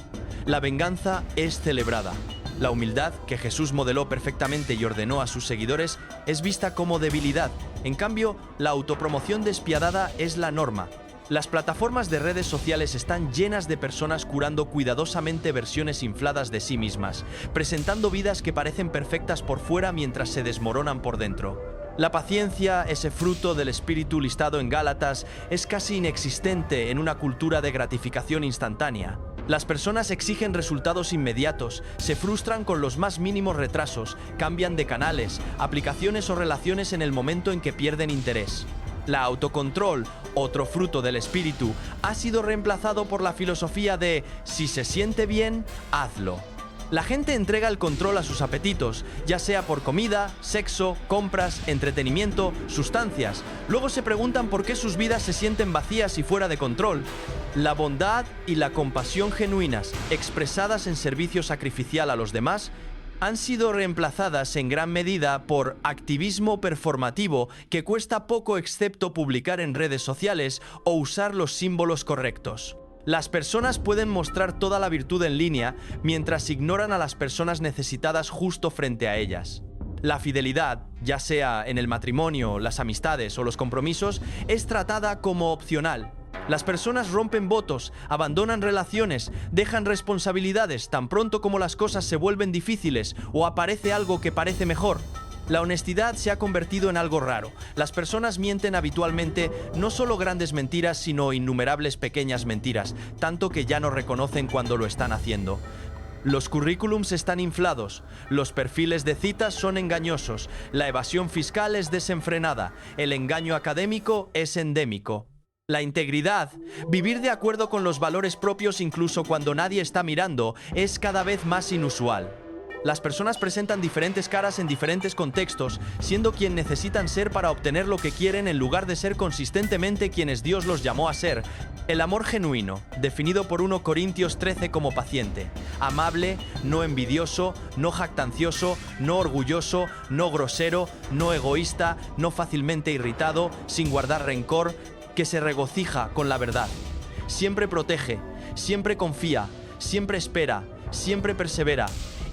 La venganza es celebrada. La humildad, que Jesús modeló perfectamente y ordenó a sus seguidores, es vista como debilidad. En cambio, la autopromoción despiadada es la norma. Las plataformas de redes sociales están llenas de personas curando cuidadosamente versiones infladas de sí mismas, presentando vidas que parecen perfectas por fuera mientras se desmoronan por dentro. La paciencia, ese fruto del espíritu listado en Gálatas, es casi inexistente en una cultura de gratificación instantánea. Las personas exigen resultados inmediatos, se frustran con los más mínimos retrasos, cambian de canales, aplicaciones o relaciones en el momento en que pierden interés. La autocontrol, otro fruto del espíritu, ha sido reemplazado por la filosofía de si se siente bien, hazlo. La gente entrega el control a sus apetitos, ya sea por comida, sexo, compras, entretenimiento, sustancias. Luego se preguntan por qué sus vidas se sienten vacías y fuera de control. La bondad y la compasión genuinas, expresadas en servicio sacrificial a los demás, han sido reemplazadas en gran medida por activismo performativo que cuesta poco excepto publicar en redes sociales o usar los símbolos correctos. Las personas pueden mostrar toda la virtud en línea mientras ignoran a las personas necesitadas justo frente a ellas. La fidelidad, ya sea en el matrimonio, las amistades o los compromisos, es tratada como opcional. Las personas rompen votos, abandonan relaciones, dejan responsabilidades tan pronto como las cosas se vuelven difíciles o aparece algo que parece mejor. La honestidad se ha convertido en algo raro. Las personas mienten habitualmente no solo grandes mentiras, sino innumerables pequeñas mentiras, tanto que ya no reconocen cuando lo están haciendo. Los currículums están inflados, los perfiles de citas son engañosos, la evasión fiscal es desenfrenada, el engaño académico es endémico. La integridad, vivir de acuerdo con los valores propios incluso cuando nadie está mirando, es cada vez más inusual. Las personas presentan diferentes caras en diferentes contextos, siendo quien necesitan ser para obtener lo que quieren en lugar de ser consistentemente quienes Dios los llamó a ser. El amor genuino, definido por 1 Corintios 13 como paciente, amable, no envidioso, no jactancioso, no orgulloso, no grosero, no egoísta, no fácilmente irritado, sin guardar rencor, que se regocija con la verdad. Siempre protege, siempre confía, siempre espera, siempre persevera.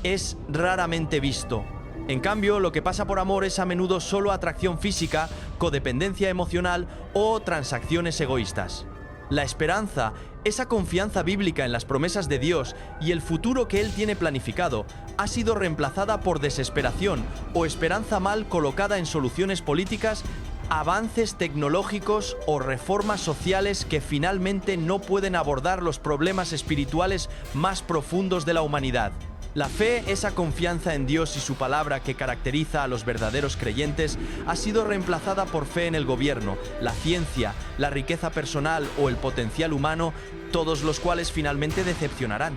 Es raramente visto. En cambio, lo que pasa por amor es a menudo solo atracción física, codependencia emocional o transacciones egoístas. La esperanza, esa confianza bíblica en las promesas de Dios y el futuro que Él tiene planificado, ha sido reemplazada por desesperación o esperanza mal colocada en soluciones políticas, avances tecnológicos o reformas sociales que finalmente no pueden abordar los problemas espirituales más profundos de la humanidad. La fe, esa confianza en Dios y su palabra que caracteriza a los verdaderos creyentes, ha sido reemplazada por fe en el gobierno, la ciencia, la riqueza personal o el potencial humano, todos los cuales finalmente decepcionarán.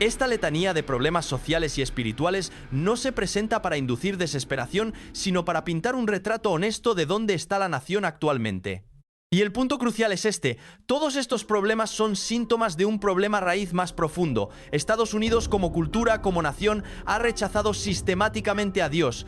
Esta letanía de problemas sociales y espirituales no se presenta para inducir desesperación, sino para pintar un retrato honesto de dónde está la nación actualmente. Y el punto crucial es este: todos estos problemas son síntomas de un problema raíz más profundo. Estados Unidos como cultura, como nación, ha rechazado sistemáticamente a Dios.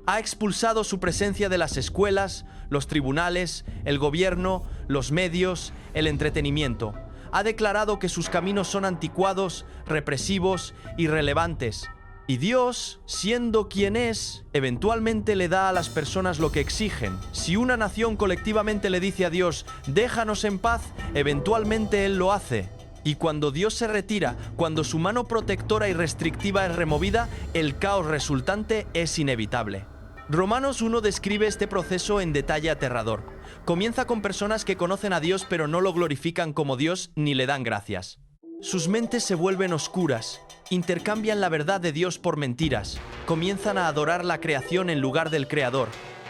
Ha expulsado su presencia de las escuelas, los tribunales, el gobierno, los medios, el entretenimiento. Ha declarado que sus caminos son anticuados, represivos, irrelevantes. Y Dios, siendo quien es, eventualmente le da a las personas lo que exigen. Si una nación colectivamente le dice a Dios, déjanos en paz, eventualmente Él lo hace. Y cuando Dios se retira, cuando su mano protectora y restrictiva es removida, el caos resultante es inevitable. Romanos 1 describe este proceso en detalle aterrador. Comienza con personas que conocen a Dios pero no lo glorifican como Dios ni le dan gracias. Sus mentes se vuelven oscuras, intercambian la verdad de Dios por mentiras, comienzan a adorar la creación en lugar del Creador.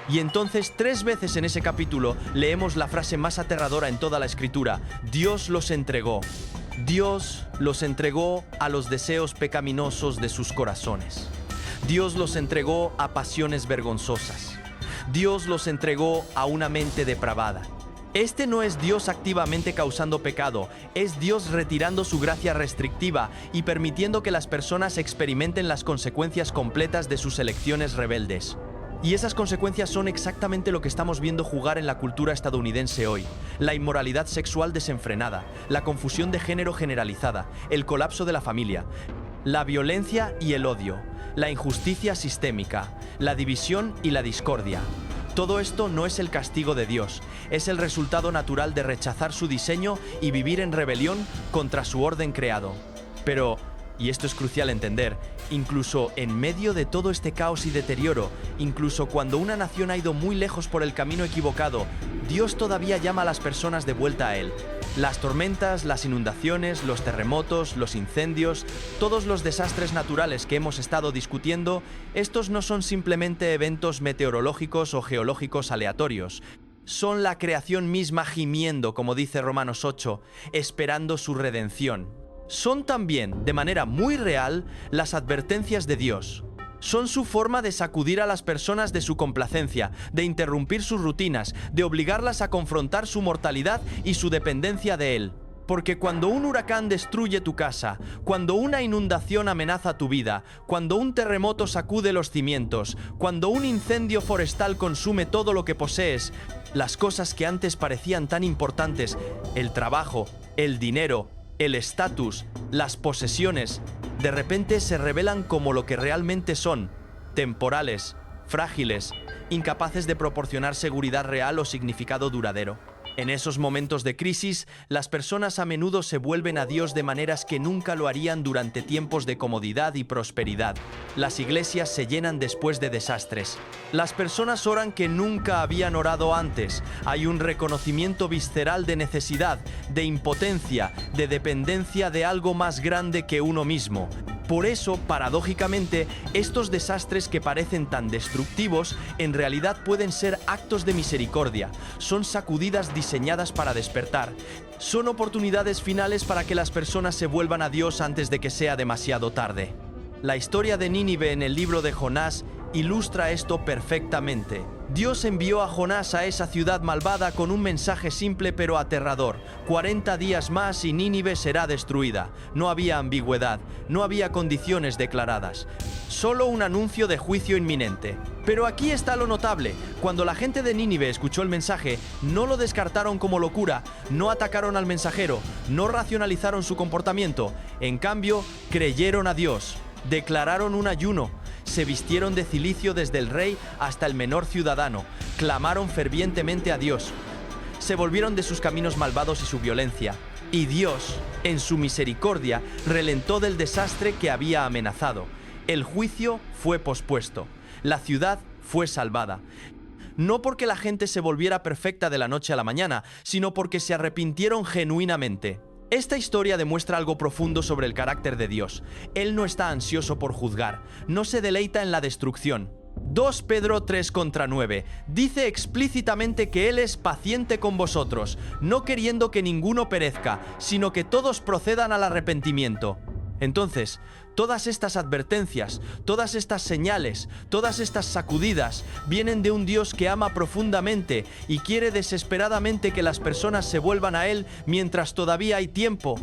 Y entonces 3 veces en ese capítulo leemos la frase más aterradora en toda la Escritura: Dios los entregó. Dios los entregó a los deseos pecaminosos de sus corazones. Dios los entregó a pasiones vergonzosas. Dios los entregó a una mente depravada. Este no es Dios activamente causando pecado, es Dios retirando su gracia restrictiva y permitiendo que las personas experimenten las consecuencias completas de sus elecciones rebeldes. Y esas consecuencias son exactamente lo que estamos viendo jugar en la cultura estadounidense hoy: la inmoralidad sexual desenfrenada, la confusión de género generalizada, el colapso de la familia, la violencia y el odio, la injusticia sistémica, la división y la discordia. Todo esto no es el castigo de Dios, es el resultado natural de rechazar su diseño y vivir en rebelión contra su orden creado. Pero, y esto es crucial entender, incluso en medio de todo este caos y deterioro, incluso cuando una nación ha ido muy lejos por el camino equivocado, Dios todavía llama a las personas de vuelta a Él. Las tormentas, las inundaciones, los terremotos, los incendios, todos los desastres naturales que hemos estado discutiendo, estos no son simplemente eventos meteorológicos o geológicos aleatorios. Son la creación misma gimiendo, como dice Romanos 8, esperando su redención. Son también, de manera muy real, las advertencias de Dios. Son su forma de sacudir a las personas de su complacencia, de interrumpir sus rutinas, de obligarlas a confrontar su mortalidad y su dependencia de Él. Porque cuando un huracán destruye tu casa, cuando una inundación amenaza tu vida, cuando un terremoto sacude los cimientos, cuando un incendio forestal consume todo lo que posees, las cosas que antes parecían tan importantes, el trabajo, el dinero, el estatus, las posesiones, de repente se revelan como lo que realmente son: temporales, frágiles, incapaces de proporcionar seguridad real o significado duradero. En esos momentos de crisis, las personas a menudo se vuelven a Dios de maneras que nunca lo harían durante tiempos de comodidad y prosperidad. Las iglesias se llenan después de desastres. Las personas oran que nunca habían orado antes. Hay un reconocimiento visceral de necesidad, de impotencia, de dependencia de algo más grande que uno mismo. Por eso, paradójicamente, estos desastres que parecen tan destructivos, en realidad pueden ser actos de misericordia. Son sacudidas diseñadas para despertar. Son oportunidades finales para que las personas se vuelvan a Dios antes de que sea demasiado tarde. La historia de Nínive en el libro de Jonás ilustra esto perfectamente. Dios envió a Jonás a esa ciudad malvada con un mensaje simple pero aterrador. 40 días más y Nínive será destruida. No había ambigüedad, no había condiciones declaradas. Solo un anuncio de juicio inminente. Pero aquí está lo notable. Cuando la gente de Nínive escuchó el mensaje, no lo descartaron como locura, no atacaron al mensajero, no racionalizaron su comportamiento. En cambio, creyeron a Dios. Declararon un ayuno. Se vistieron de cilicio desde el rey hasta el menor ciudadano. Clamaron fervientemente a Dios. Se volvieron de sus caminos malvados y su violencia. Y Dios, en su misericordia, relentó del desastre que había amenazado. El juicio fue pospuesto. La ciudad fue salvada. No porque la gente se volviera perfecta de la noche a la mañana, sino porque se arrepintieron genuinamente. Esta historia demuestra algo profundo sobre el carácter de Dios. Él no está ansioso por juzgar, no se deleita en la destrucción. 2 Pedro 3:9 dice explícitamente que Él es paciente con vosotros, no queriendo que ninguno perezca, sino que todos procedan al arrepentimiento. Entonces, todas estas advertencias, todas estas señales, todas estas sacudidas vienen de un Dios que ama profundamente y quiere desesperadamente que las personas se vuelvan a Él mientras todavía hay tiempo.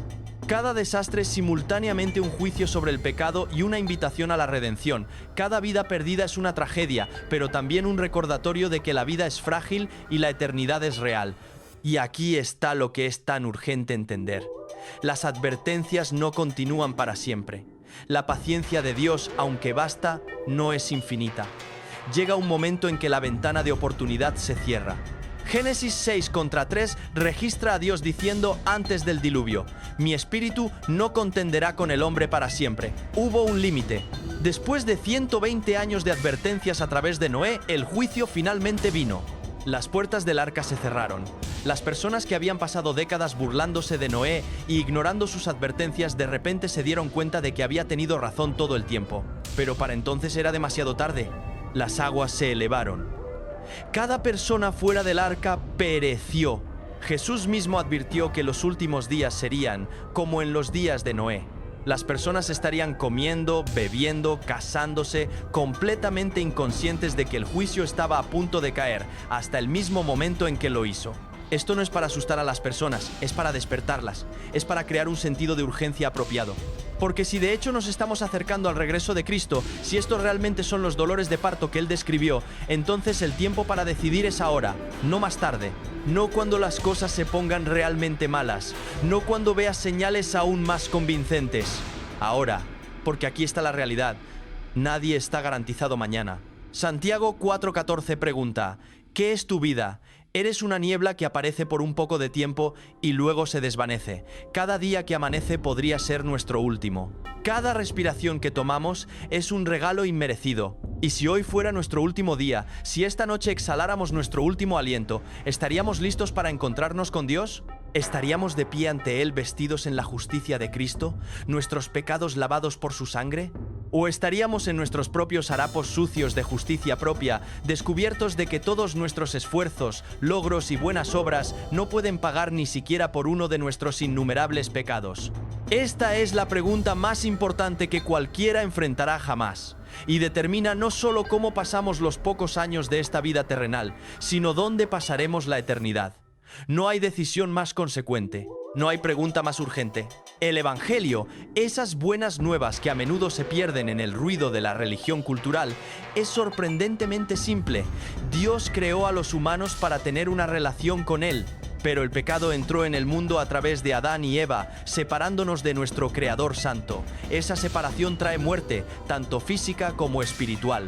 Cada desastre es simultáneamente un juicio sobre el pecado y una invitación a la redención. Cada vida perdida es una tragedia, pero también un recordatorio de que la vida es frágil y la eternidad es real. Y aquí está lo que es tan urgente entender. Las advertencias no continúan para siempre. La paciencia de Dios, aunque vasta, no es infinita. Llega un momento en que la ventana de oportunidad se cierra. Génesis 6:3 registra a Dios diciendo antes del diluvio: mi espíritu no contenderá con el hombre para siempre. Hubo un límite. Después de 120 años de advertencias a través de Noé, el juicio finalmente vino. Las puertas del arca se cerraron. Las personas que habían pasado décadas burlándose de Noé y ignorando sus advertencias de repente se dieron cuenta de que había tenido razón todo el tiempo. Pero para entonces era demasiado tarde. Las aguas se elevaron. Cada persona fuera del arca pereció. Jesús mismo advirtió que los últimos días serían como en los días de Noé. Las personas estarían comiendo, bebiendo, casándose, completamente inconscientes de que el juicio estaba a punto de caer, hasta el mismo momento en que lo hizo. Esto no es para asustar a las personas, es para despertarlas, es para crear un sentido de urgencia apropiado. Porque si de hecho nos estamos acercando al regreso de Cristo, si estos realmente son los dolores de parto que Él describió, entonces el tiempo para decidir es ahora, no más tarde. No cuando las cosas se pongan realmente malas, no cuando veas señales aún más convincentes. Ahora, porque aquí está la realidad. Nadie está garantizado mañana. Santiago 4:14 pregunta: ¿qué es tu vida? Eres una niebla que aparece por un poco de tiempo y luego se desvanece. Cada día que amanece podría ser nuestro último. Cada respiración que tomamos es un regalo inmerecido. Y si hoy fuera nuestro último día, si esta noche exhaláramos nuestro último aliento, ¿estaríamos listos para encontrarnos con Dios? ¿Estaríamos de pie ante Él vestidos en la justicia de Cristo, nuestros pecados lavados por su sangre? ¿O estaríamos en nuestros propios harapos sucios de justicia propia, descubiertos de que todos nuestros esfuerzos, logros y buenas obras no pueden pagar ni siquiera por uno de nuestros innumerables pecados? Esta es la pregunta más importante que cualquiera enfrentará jamás, y determina no solo cómo pasamos los pocos años de esta vida terrenal, sino dónde pasaremos la eternidad. No hay decisión más consecuente, no hay pregunta más urgente. El Evangelio, esas buenas nuevas que a menudo se pierden en el ruido de la religión cultural, es sorprendentemente simple. Dios creó a los humanos para tener una relación con Él, pero el pecado entró en el mundo a través de Adán y Eva, separándonos de nuestro Creador Santo. Esa separación trae muerte, tanto física como espiritual.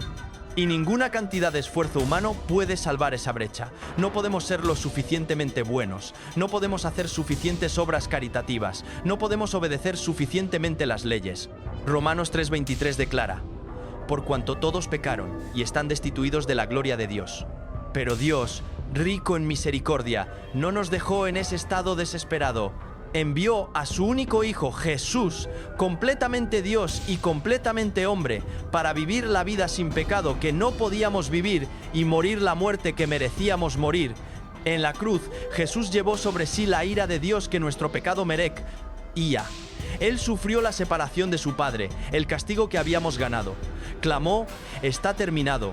Y ninguna cantidad de esfuerzo humano puede salvar esa brecha. No podemos ser lo suficientemente buenos, no podemos hacer suficientes obras caritativas, no podemos obedecer suficientemente las leyes. Romanos 3:23 declara: por cuanto todos pecaron y están destituidos de la gloria de Dios. Pero Dios, rico en misericordia, no nos dejó en ese estado desesperado. Envió a su único Hijo, Jesús, completamente Dios y completamente hombre, para vivir la vida sin pecado que no podíamos vivir y morir la muerte que merecíamos morir. En la cruz, Jesús llevó sobre sí la ira de Dios que nuestro pecado merecía. Él sufrió la separación de su Padre, el castigo que habíamos ganado. Clamó: está terminado.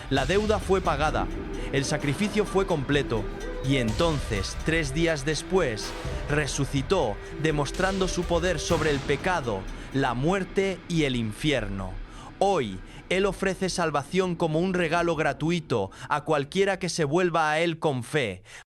La deuda fue pagada, el sacrificio fue completo. Y entonces, 3 días después, resucitó, demostrando su poder sobre el pecado, la muerte y el infierno. Hoy, Él ofrece salvación como un regalo gratuito a cualquiera que se vuelva a Él con fe.